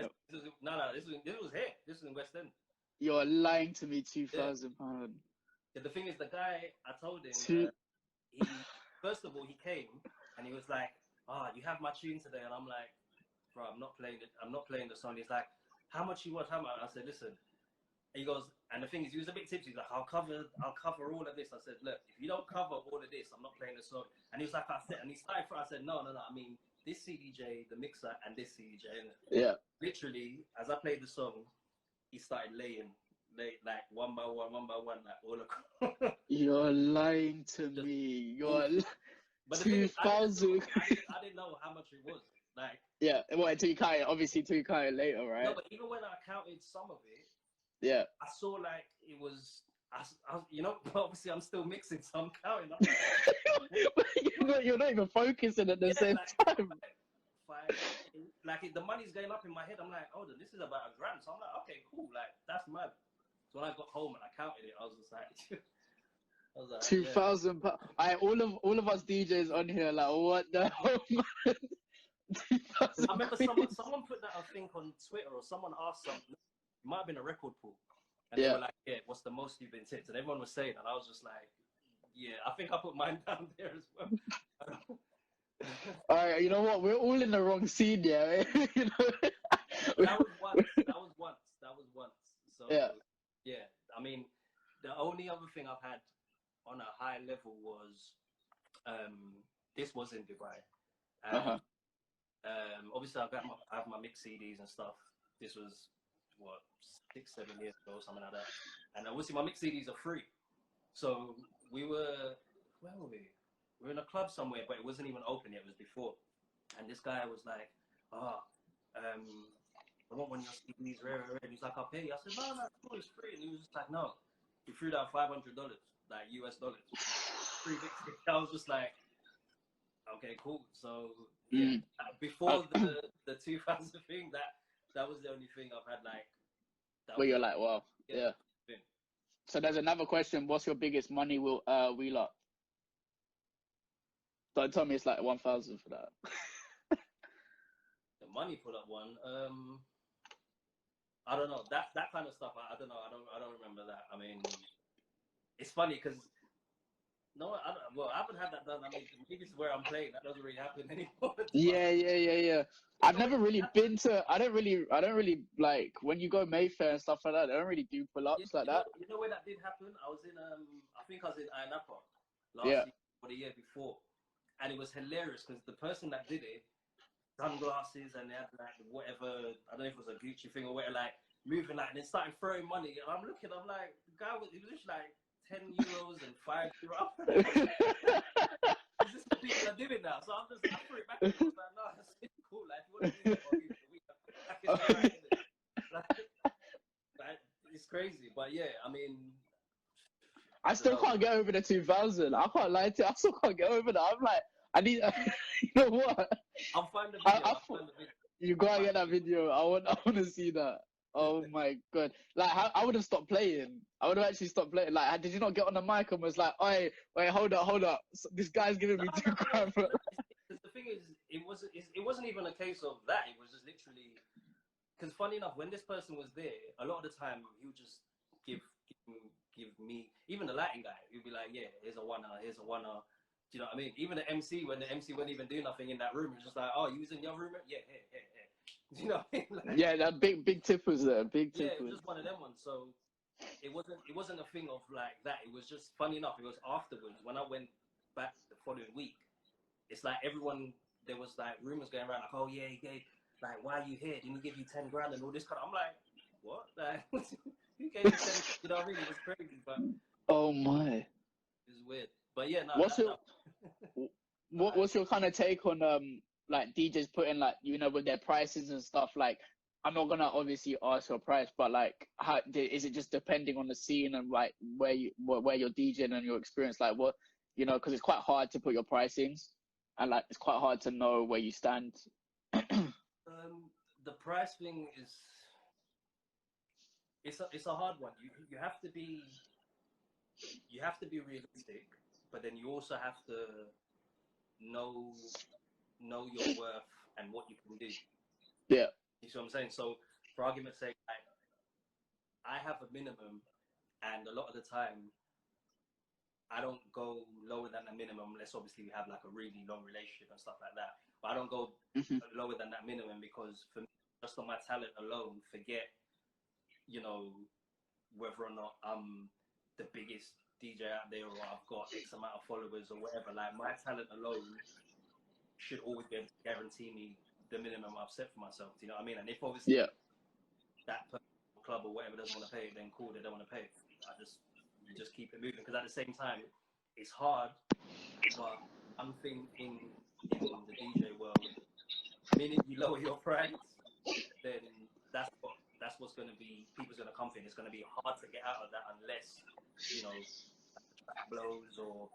No, this was here. This was in West End. You're lying to me. £2,000. Yeah, the thing is, the guy, I told him, he first of all, he came and he was like, you have my tune today, and I'm like, bro, I'm not playing it. I'm not playing the song. He's like, how much you want? How much? I said, listen. He goes, and the thing is, he was a bit tipsy. He's like, I'll cover all of this. I said, look, if you don't cover all of this, I'm not playing the song. And he was like, I said, no. I mean, this CDJ, the mixer, and this CDJ. Yeah. Literally, as I played the song, he started laying like one by one, like all across. You're lying to me. You're 2,000. I didn't know how much it was. Like, yeah, well, until you count it later, right? No, but even when I counted some of it, yeah, I saw like it was, you know, obviously I'm still mixing, so I'm counting. You're not even focusing at the same time. Like the money's going up in my head. I'm like, oh, this is about £1,000. So I'm like, okay, cool. Like, that's mad. So when I got home and I counted it, I was just like, £2,000. All of us DJs on here, like, what the hell, man? I remember someone put that, I think, on Twitter, or someone asked something. It might have been a record pool. And they were like, yeah, what's the most you've been tipped? And everyone was saying, and I was just like, yeah, I think I put mine down there as well. All right, you know what? We're all in the wrong scene, yeah. You know? That was once. So, yeah. I mean, the only other thing I've had on a high level was, this was in Dubai. Obviously, I have my mixed CDs and stuff. This was, what, 6-7 years ago, or something like that. And obviously, my mixed CDs are free. So where were we? We were in a club somewhere, but it wasn't even open yet. It was before. And this guy was like, I want one of your CDs, rare. And he's like, I'll pay you. I said, no, it's free. And he was just like, no. He threw down $500, like US dollars. Free mixtape. I was just like, okay, cool. So yeah, before the 2000 thing, that was the only thing I've had like. Where you're like, wow, yeah. So there's another question. What's your biggest money wheel up? Don't tell me it's like 1,000 for that. The money put up one. I don't know. That kind of stuff. I don't know. I don't remember that. I mean, it's funny because I haven't had that done. I mean, maybe it's where I'm playing. That doesn't really happen anymore. Yeah. I've never really been to. I don't really like when you go Mayfair and stuff like that. They don't really do pull-ups like that. You know where that did happen? I was in I think I was in Ayanapa last year or the year before, and it was hilarious because the person that did it, sunglasses, and they had like whatever, I don't know if it was a Gucci thing or whatever, like moving like, and then started throwing money, and I'm looking, I'm like, the guy was, he was just like €10 and €5. Is this what people are doing now? So I threw it back. I was like, no, it's cool. Like, if you want to do that, I'll give it a week. Like, it's crazy. But yeah, I mean, I still can't get over the 2000. I can't lie to you. I still can't get over that. I'm like, I need, you know what? I'll find the video. I'll find the video. You gotta get that video. I want to see that. Oh my god! Like, I would have stopped playing. I would have actually stopped playing. Like, did you not get on the mic and was like, "Oi, wait, hold up. This guy's giving me two grand." The thing is, it wasn't even a case of that. It was just literally, because funny enough, when this person was there, a lot of the time he would just give me, even the lighting guy, he'd be like, "Yeah, here's a one. Do you know what I mean? Even the MC, when the MC wouldn't even do nothing in that room, it's just like, "Oh, you was in your room? Yeah, here. Do you know what I mean?" Like, yeah, that big tip was there. Big tip. Yeah, it was just one of them ones. So it wasn't a thing of like that. It was just funny enough. It was afterwards when I went back the following week. It's like everyone, there was like rumors going around like, "Oh yeah, he gave, like, why are you here? Didn't he give you 10 grand and all this kind of?" I'm like, what? Like, who gave you 10? You know what I mean? It was crazy, but oh my, it was weird. But yeah, no. What's your kind of take on like DJs putting, like, you know, with their prices and stuff? Like, I'm not gonna obviously ask your price, but like, how is it just depending on the scene and like where you're DJing and your experience? Like, what, you know, because it's quite hard to put your pricings, and like it's quite hard to know where you stand. The price thing is, it's a hard one. You have to be realistic, but then you also have to know your worth and what you can do. Yeah. You see what I'm saying? So for argument's sake, I have a minimum, and a lot of the time I don't go lower than the minimum unless obviously we have like a really long relationship and stuff like that. But I don't go lower than that minimum, because for me, just on my talent alone, forget, you know, whether or not I'm the biggest DJ out there or I've got X amount of followers or whatever. Like, my talent alone should always be able to guarantee me the minimum I've set for myself. Do you know what I mean? And if obviously that club or whatever doesn't want to pay it, then cool, they don't want to pay it. You just keep it moving, because at the same time, it's hard. But one thing in the DJ world, the minute you lower your price, then that's what's going to be, people's going to come in. It's going to be hard to get out of that unless, you know, the track blows or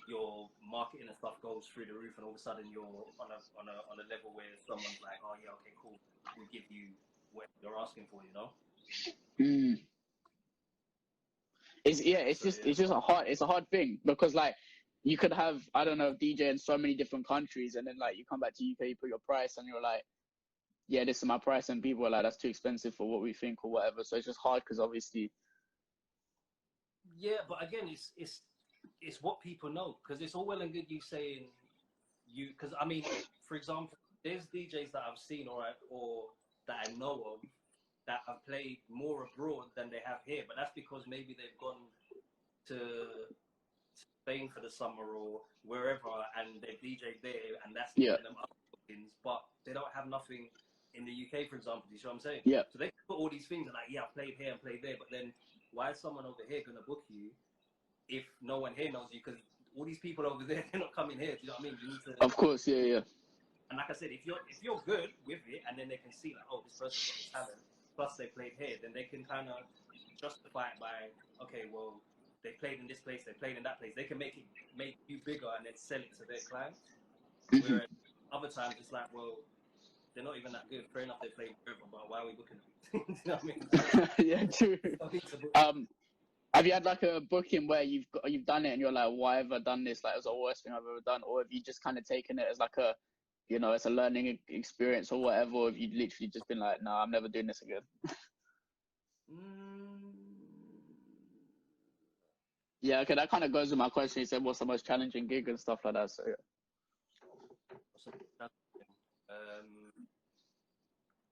your marketing and stuff goes through the roof, and all of a sudden you're on a level where someone's like, "Oh yeah, okay, cool, we'll give you what you're asking for," you know. It's just a hard thing, because like you could have, I don't know, DJ in so many different countries, and then like you come back to UK, you put your price, and you're like, yeah, this is my price, and people are like, that's too expensive for what we think or whatever. So it's just hard, because obviously. Yeah, but again, it's what people know, because it's all well and good you saying because I mean, for example, there's DJs that I've seen or that I know of that have played more abroad than they have here, but that's because maybe they've gone to Spain for the summer or wherever, and they've DJ'd there, and that's giving them other bookings, but they don't have nothing in the UK, for example. Do you see what I'm saying? Yeah. So they put all these things and like, yeah, I played here and played there, but then why is someone over here gonna book you if no one here knows you? Because all these people over there, they're not coming here. Do you know what I mean? You need to. Of course, yeah. And like I said, if you're good with it, and then they can see like, oh, this person's got the talent, plus they played here, then they can kind of justify it by, okay, well, they played in this place, they played in that place. They can make you bigger and then sell it to their clients. Whereas other times it's like, well, they're not even that good. Fair enough, they played forever, but why are we booking them? Do you know what I mean? Yeah, true. Have you had like a booking where you've done it and you're like, why have I done this? Like, it was the worst thing I've ever done, or have you just kind of taken it as like a, you know, it's a learning experience or whatever, or have you literally just been like, no, I'm never doing this again? Yeah, okay, that kind of goes with my question. You said, what's the most challenging gig and stuff like that, so yeah.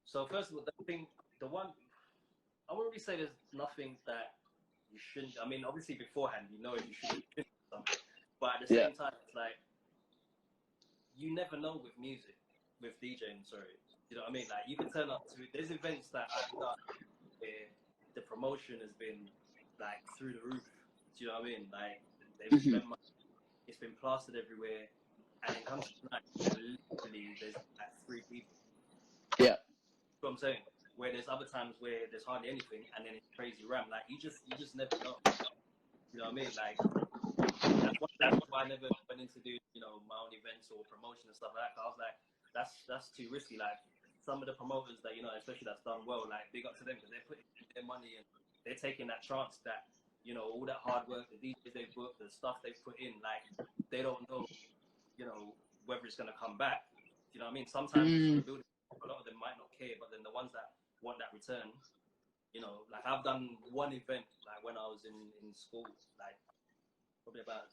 So first of all, the one, I wouldn't really say there's nothing that you shouldn't. I mean, obviously beforehand, you know if you should do something, but at the same time, it's like you never know with music, with DJing. Sorry, you know what I mean? Like, you can turn up to, there's events that I've done where the promotion has been like through the roof. Do Do you know what I mean? Like, they've spent money, it's been plastered everywhere, and it comes to night, literally, there's like 3 people. Yeah. You know what I'm saying? Where there's other times where there's hardly anything, and then it's crazy ram. Like, you just never know. You know what I mean? Like, that's one of the reasons why I never went into do, you know, my own events or promotion and stuff like that. I was like, that's too risky. Like, some of the promoters that, you know, especially that's done well, like, big up to them, because they're putting their money and they're taking that chance that, you know, all that hard work, the DJs they've booked, the stuff they've put in, like, they don't know, you know, whether it's going to come back. You know what I mean? Sometimes the building, a lot of them might not care, but then the ones that want that return, you know, like, I've done one event, like, when I was in school, like, probably about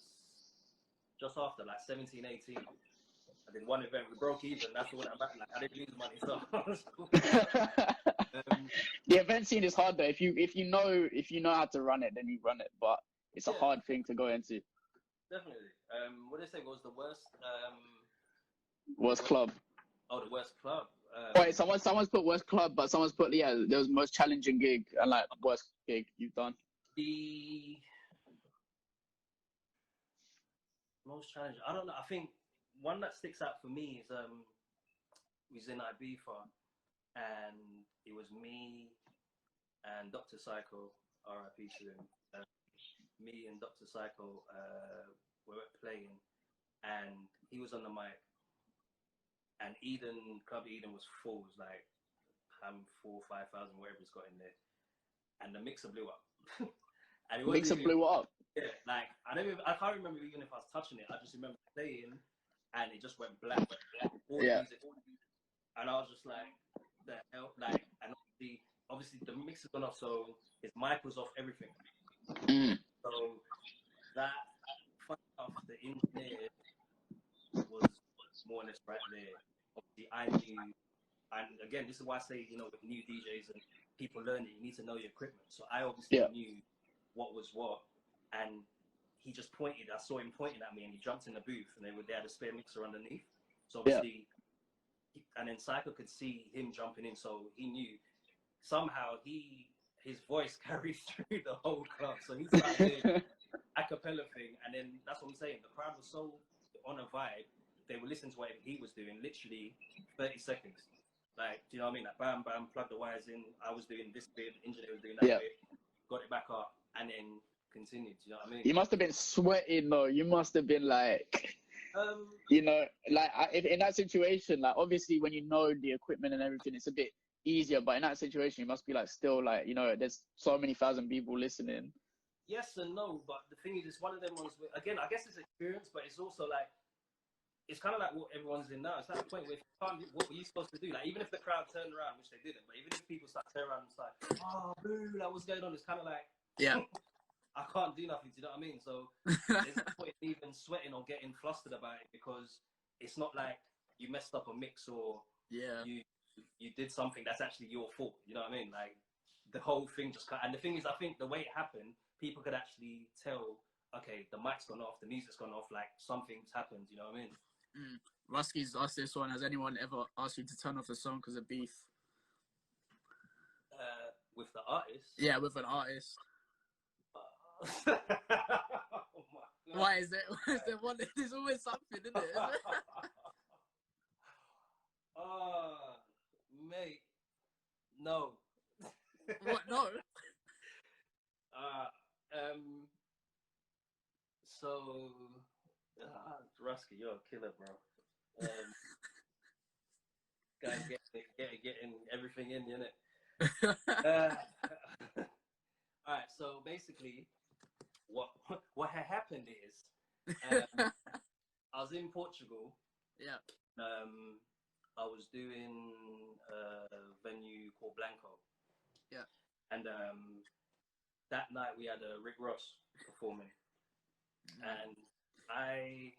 just after, like, 17, 18. I did one event, we broke even, that's all that mattered. Like, I didn't lose money, so the event scene is hard though. If you know how to run it, then you run it. But it's a hard thing to go into. Definitely. What did they say was the worst? Worst club. Oh, the worst club. Wait, someone's put worst club, but someone's put there was most challenging gig and like worst gig you've done. The most challenging. I don't know. I think one that sticks out for me is we was in Ibiza, and it was me and Dr. Psycho, R.I.P. to him. Me and Dr. Psycho were playing, and he was on the mic, and Club Eden was full. It was like 4,000 or 5,000, whatever it's got in there, and the mixer blew up. And it mixer blew up. Yeah, like I can't remember even if I was touching it. I just remember playing, and it just went black. All the music, and I was just like, the hell, like, and obviously the mixer gone off, so his mic was off, everything. So that off the engineer was more or less right there. Obviously, I knew, and again, this is why I say, you know, with new DJs and people learning, you need to know your equipment. So I obviously knew what was what, and he just pointed. I saw him pointing at me, and he jumped in the booth, and they had a spare mixer underneath. So obviously, and then Psycho could see him jumping in, so he knew. Somehow his voice carried through the whole club, so he started doing a cappella thing, and then that's what I'm saying. The crowd was so on a vibe, they were listening to whatever he was doing, literally 30 seconds. Like, do you know what I mean? Like, bam, bam, plug the wires in. I was doing this bit, the engineer was doing that bit, got it back up, and then continued. Do you know what I mean? You must have been sweating though. You must have been like, you know, like in that situation, like obviously when you know the equipment and everything, it's a bit easier. But in that situation, you must be like still like, you know, there's so many thousand people listening. Yes and no, but the thing is, it's one of them ones where, again, I guess it's experience, but it's also like, it's kind of like what everyone's in now. It's at the point where what were you supposed to do? Like, even if the crowd turned around, which they didn't, but even if people start turning around and it's like, oh, boo, like, what's going on? It's kind of like, I can't do nothing. Do you know what I mean? So there's no point even sweating or getting flustered about it, because it's not like you messed up a mix or you did something that's actually your fault. You know what I mean? Like, the whole thing just cut. And the thing is, I think the way it happened, people could actually tell, okay, the mic's gone off, the music's gone off, like something's happened. You know what I mean? Rusky's asked this one: has anyone ever asked you to turn off the song because of beef? With the artist? Yeah, with an artist. Oh my. Why is there one? There's always something, isn't it? Mate, no. What? No. So, Rusky, you're a killer, bro. Guys, getting everything in, innit? All right. So basically, what had happened is, I was in Portugal. Yeah. I was doing a venue called Blanco. Yeah. And that night we had Rick Ross performing. And I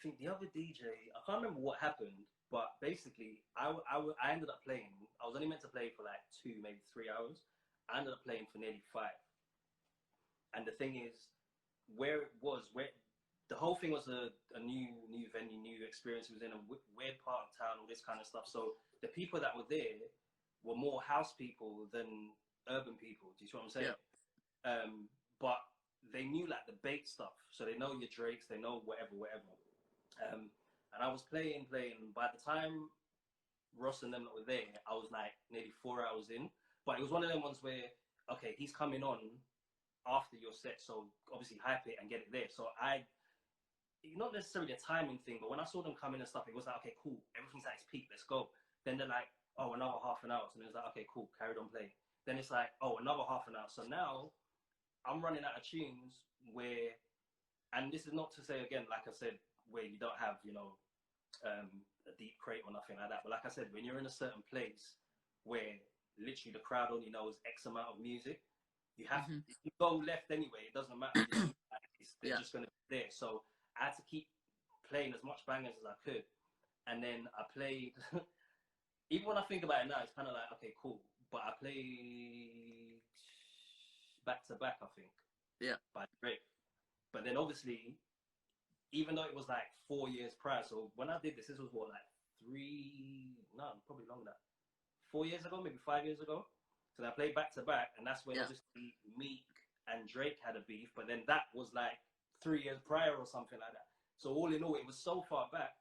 think the other DJ, I can't remember what happened, but basically I ended up playing. I was only meant to play for like 2, maybe 3 hours. I ended up playing for nearly 5. And the thing is, where the whole thing was a new venue, new experience. It was in a weird part of town, all this kind of stuff. So the people that were there were more house people than urban people. Do you see what I'm saying? Yeah. But they knew like the bait stuff. So they know your Drakes, they know whatever. And I was playing. By the time Ross and them that were there, I was like nearly 4 hours in. But it was one of them ones where, okay, he's coming on after your set, so obviously hype it and get it there. So not necessarily a timing thing, but when I saw them come in and stuff, it was like, okay, cool, everything's at its peak, let's go. Then they're like, oh, another half an hour. So then it's like, okay, cool, carried on playing. Then it's like, oh, another half an hour. So now I'm running out of tunes where, and this is not to say, again, like I said, where you don't have, a deep crate or nothing like that. But like I said, when you're in a certain place where literally the crowd only knows X amount of music, you have to, if you go left anyway, it doesn't matter. They're just going to be there. So I had to keep playing as much bangers as I could. And then I played, even when I think about it now, it's kind of like, okay, cool. But I played back to back, I think. Yeah. By Drake. But then obviously, even though it was like 4 years prior, so when I did this was what, like probably longer than that. 4 years ago, maybe 5 years ago. So I played back to back, and that's when obviously Meek and Drake had a beef, but then that was like 3 years prior or something like that. So all in all, it was so far back.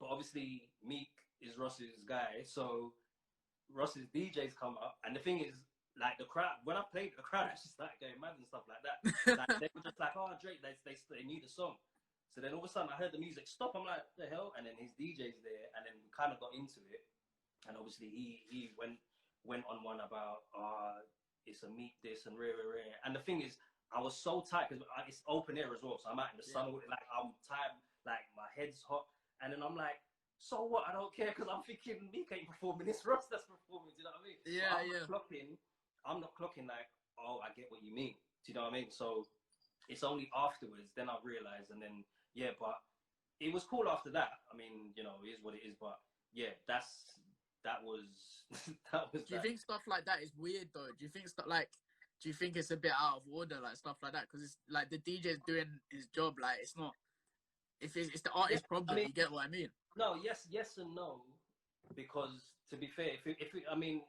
But obviously Meek is Ross's guy, so Ross's DJs come up, and the thing is, like the crowd, when I played, the crowd actually started going mad and stuff like that. Like, they were just like, oh, Drake, they knew the song. So then all of a sudden I heard the music stop. I'm like, the hell? And then his DJ's there, and then we kind of got into it. And obviously he went on one about it's a Meek this and rare. And the thing is, I was so tight because it's open air as well, so I'm out in the sun, like I'm tired, like my head's hot, and then I'm like, so what? I don't care, because I'm thinking Meek ain't performing, it's Ross that's performing. Do you know what I mean? I'm not clocking like, oh, I get what you mean. Do you know what I mean? So it's only afterwards then I realized, and then but it was cool after that. I mean, it is what it is, but yeah, that was that was. Do you think stuff like that is weird though? Do you think do you think it's a bit out of order, like stuff like that? Because it's like the DJ's doing his job. Like it's not. If it's the artist's problem, you get what I mean? No, yes and no. Because to be fair, I mean,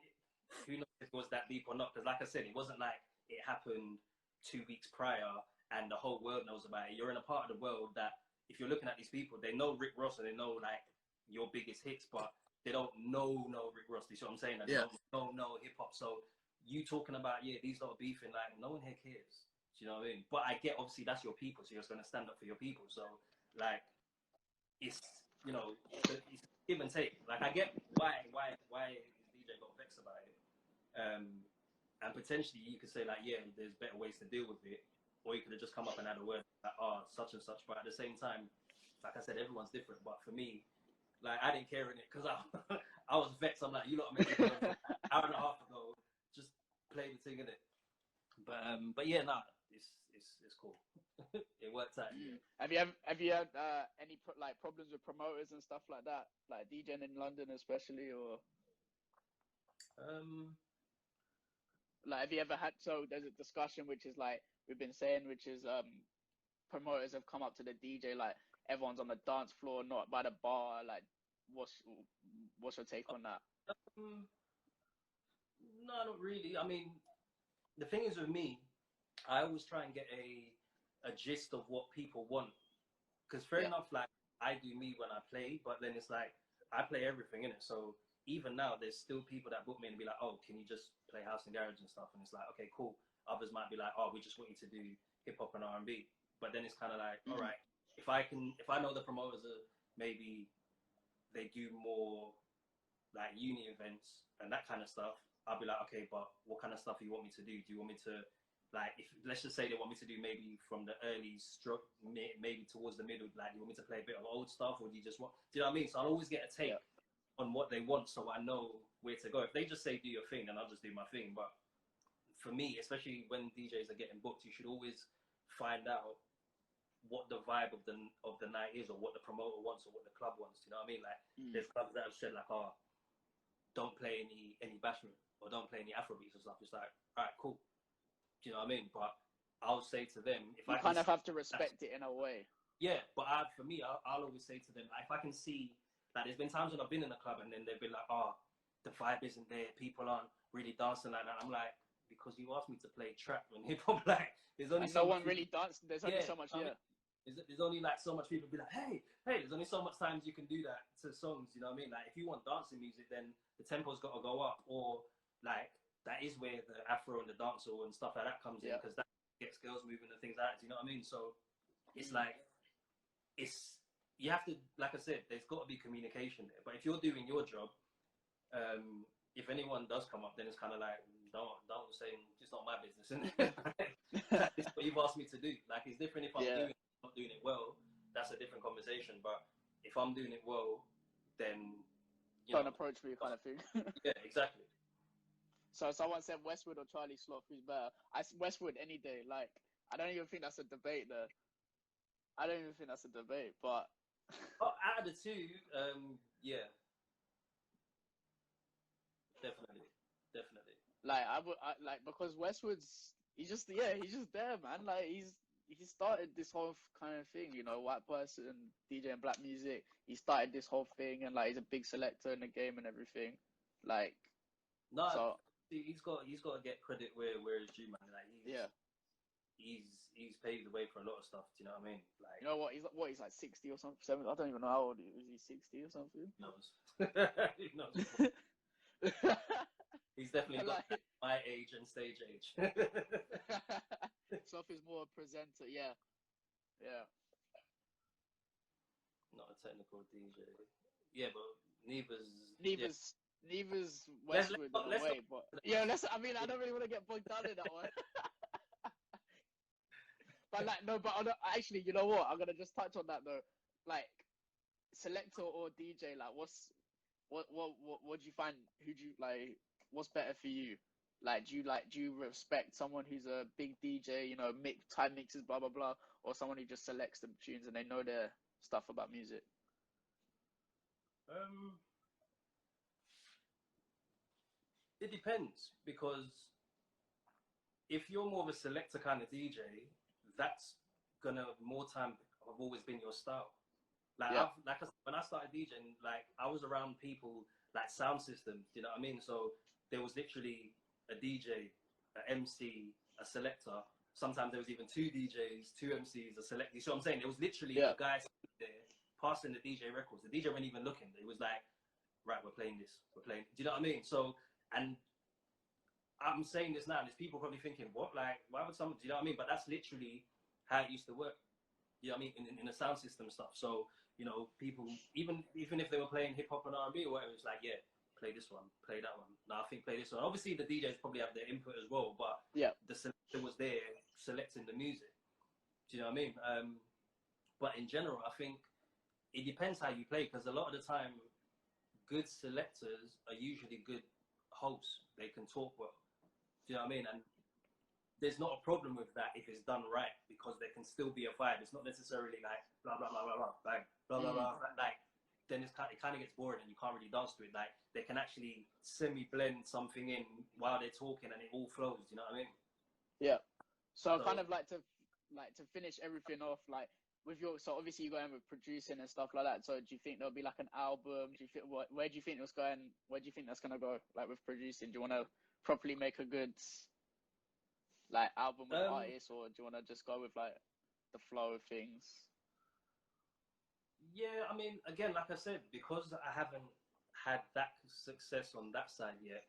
who knows if it was that deep or not? Because like I said, it wasn't like it happened 2 weeks prior and the whole world knows about it. You're in a part of the world that if you're looking at these people, they know Rick Ross and they know like your biggest hits, but they don't know Rick Ross. You see what I'm saying? And they don't know hip hop. So you talking about, these lot are beefing, like no one here cares. Do you know what I mean? But I get, obviously that's your people, so you're just going to stand up for your people. So like it's it's give and take. Like I get why DJ got vexed about it. And potentially you could say like, there's better ways to deal with it, or you could have just come up and had a word like, such and such. But at the same time, like I said, everyone's different. But for me, like I didn't care in it because I was vexed. I'm like, you lot are making an hour and a half ago, just play the thing in it. But yeah, it's cool. It worked out. Yeah. Have you had any problems with promoters and stuff like that, like DJing in London especially, or like have you ever had? So there's a discussion which is like we've been saying, which is promoters have come up to the DJ like everyone's on the dance floor, not by the bar. Like, what's your take on that? No, not really. I mean, the thing is with me, I always try and get a gist of what people want. Because fair enough, like I do me when I play, but then it's like I play everything in it. So even now, there's still people that book me and be like, oh, can you just play house and garage and stuff? And it's like, okay, cool. Others might be like, oh, we just want you to do hip hop and R&B. But then it's kind of like, all right, if I know the promoters are maybe they do more like uni events and that kind of stuff, I'll be like, okay, but what kind of stuff do you want me to do? Do you want me to, like, if let's just say they want me to do maybe from the early stroke, maybe towards the middle, like, you want me to play a bit of old stuff, or do you just want, do you know what I mean? So I'll always get a take on what they want, so I know where to go. If they just say do your thing, then I'll just do my thing. But for me, especially when DJs are getting booked, you should always find out what the vibe of the night is, or what the promoter wants, or what the club wants. You know what I mean? Like, there's clubs that have said like, oh, don't play any bashment, or don't play any Afrobeats or stuff. It's like, all right, cool. Do you know what I mean? But I'll say to them, if you kind of have to respect it in a way. Yeah, but for me, I'll always say to them, if I can see, like, there's been times when I've been in a club and then they've been like, oh, the vibe isn't there, people aren't really dancing like that. I'm like, because you asked me to play trap and hip hop, like there's only and no one really danced. There's only so much. Yeah. There's only like so much people be like, hey, there's only so much times you can do that to songs, you know what I mean? Like if you want dancing music, then the tempo's got to go up, or like that is where the afro and the dancehall and stuff like that comes in, because that gets girls moving and things like that, you know what I mean? So it's like, you have to, like I said, there's got to be communication there. But if you're doing your job, if anyone does come up, then it's kind of like, don't say, it's not my business, isn't it? This is what you've asked me to do. Like it's different if I'm not doing it well, that's a different conversation. But if I'm doing it well, then don't approach me, kind of thing. Yeah, exactly. So someone said Westwood or Charlie Sloth, who's better? Westwood any day. Like I don't even think that's a debate there. I don't even think that's a debate. But out of the two, yeah, definitely. Like like because Westwood's he's just there, man. Like he started this whole kind of thing, you know, white person DJing black music. He started this whole thing, and like he's a big selector in the game and everything. Like, no, so he's got to get credit where it's due, man. Like he's paved the way for a lot of stuff. Do you know what I mean? Like, you know what? He's like 60 or something. 70. I don't even know how old he is. Is he 60 or something? He knows. He knows. He's definitely got like, my age and stage age. Sloth is more a presenter, yeah. Not a technical DJ. Yeah, but neither's Westwood in a way, but yeah, I mean, I don't really want to get bogged down in that one. But like, no, but actually, you know what? I'm gonna just touch on that though. Like, selector or DJ, like, what do you find? Who do you like? What's better for you? Like, do you respect someone who's a big DJ, you know, time mixes, blah blah blah, or someone who just selects the tunes and they know their stuff about music? It depends, because if you're more of a selector kind of DJ, that's gonna more time have always been your style. Like, when I started DJing, like I was around people like sound systems, you know what I mean? So there was literally a DJ, a MC, a selector. Sometimes there was even two DJs, two MCs, a selector. You see what I'm saying? There was literally a guy there passing the DJ records. The DJ wasn't even looking. It was like, right, we're playing this. We're playing. Do you know what I mean? So, and I'm saying this now, and there's people probably thinking, what? Like, why would someone, do you know what I mean? But that's literally how it used to work. You know what I mean? In the sound system stuff. So, you know, people, even if they were playing hip hop and R&B or whatever, it's like, yeah, play this one, play that one. No, I think play this one. Obviously, the DJs probably have their input as well, but the selector was there selecting the music. Do you know what I mean? But in general, I think it depends how you play, because a lot of the time, good selectors are usually good hosts. They can talk well. Do you know what I mean? And there's not a problem with that if it's done right, because there can still be a vibe. It's not necessarily like blah blah blah blah blah bang blah blah blah. Like then it kind of gets boring and you can't really dance to it. Like they can actually semi-blend something in while they're talking and it all flows. You know what I mean? Yeah. So kind of like to finish everything off, like with so obviously you're going with producing and stuff like that. So do you think there'll be like an album? Do you think where do you think it's going? Where do you think that's gonna go? Like with producing, do you want to properly make a good like album with artists, or do you want to just go with like the flow of things? Yeah, I mean, again, like I said, because I haven't had that success on that side yet,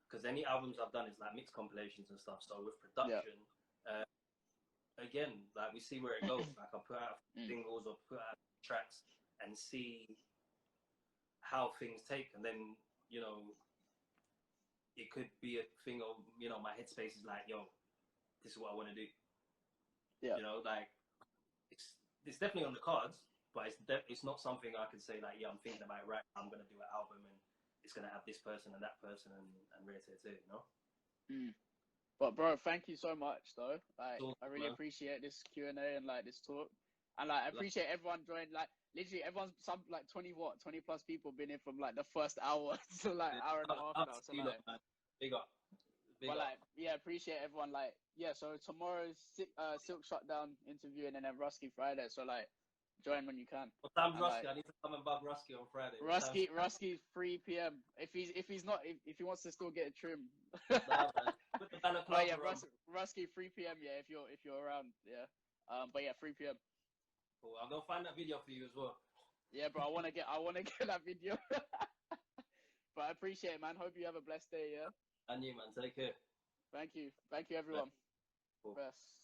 because any albums I've done is like mixed compilations and stuff. So with production, again, like we see where it goes. Like I put out singles or put out tracks and see how things take, and then, you know, it could be a thing of, you know, my headspace is like, yo, this is what I want to do. You know, like it's definitely on the cards, but it's not something I could say like, yeah, I'm thinking about it, right, I'm gonna do an album and it's gonna have this person and that person and rare, you know. But bro, thank you so much though. Like I really appreciate this Q&A and like this talk, and like I appreciate everyone joined. Like literally everyone's like 20 plus people been in from like the first hour to like hour and a half now. So like big up. But like, yeah, appreciate everyone. Like, yeah, so tomorrow's Silk Shutdown interview and then Rusky Friday. So like, join when you can. What time's And, Rusky? like, I need to come and bug Rusky on Friday. Rusky's 3 p.m. If he wants to still get a trim. Nah, man. Put the balaclava But yeah, on. Rusky 3 p.m. Yeah, if you're around, yeah. But yeah, 3 p.m. Cool. I'll go find that video for you as well. Yeah, bro. I wanna get that video. But I appreciate it, man. Hope you have a blessed day. Yeah. And you, man. Take care. Thank you, everyone. Cool. Best.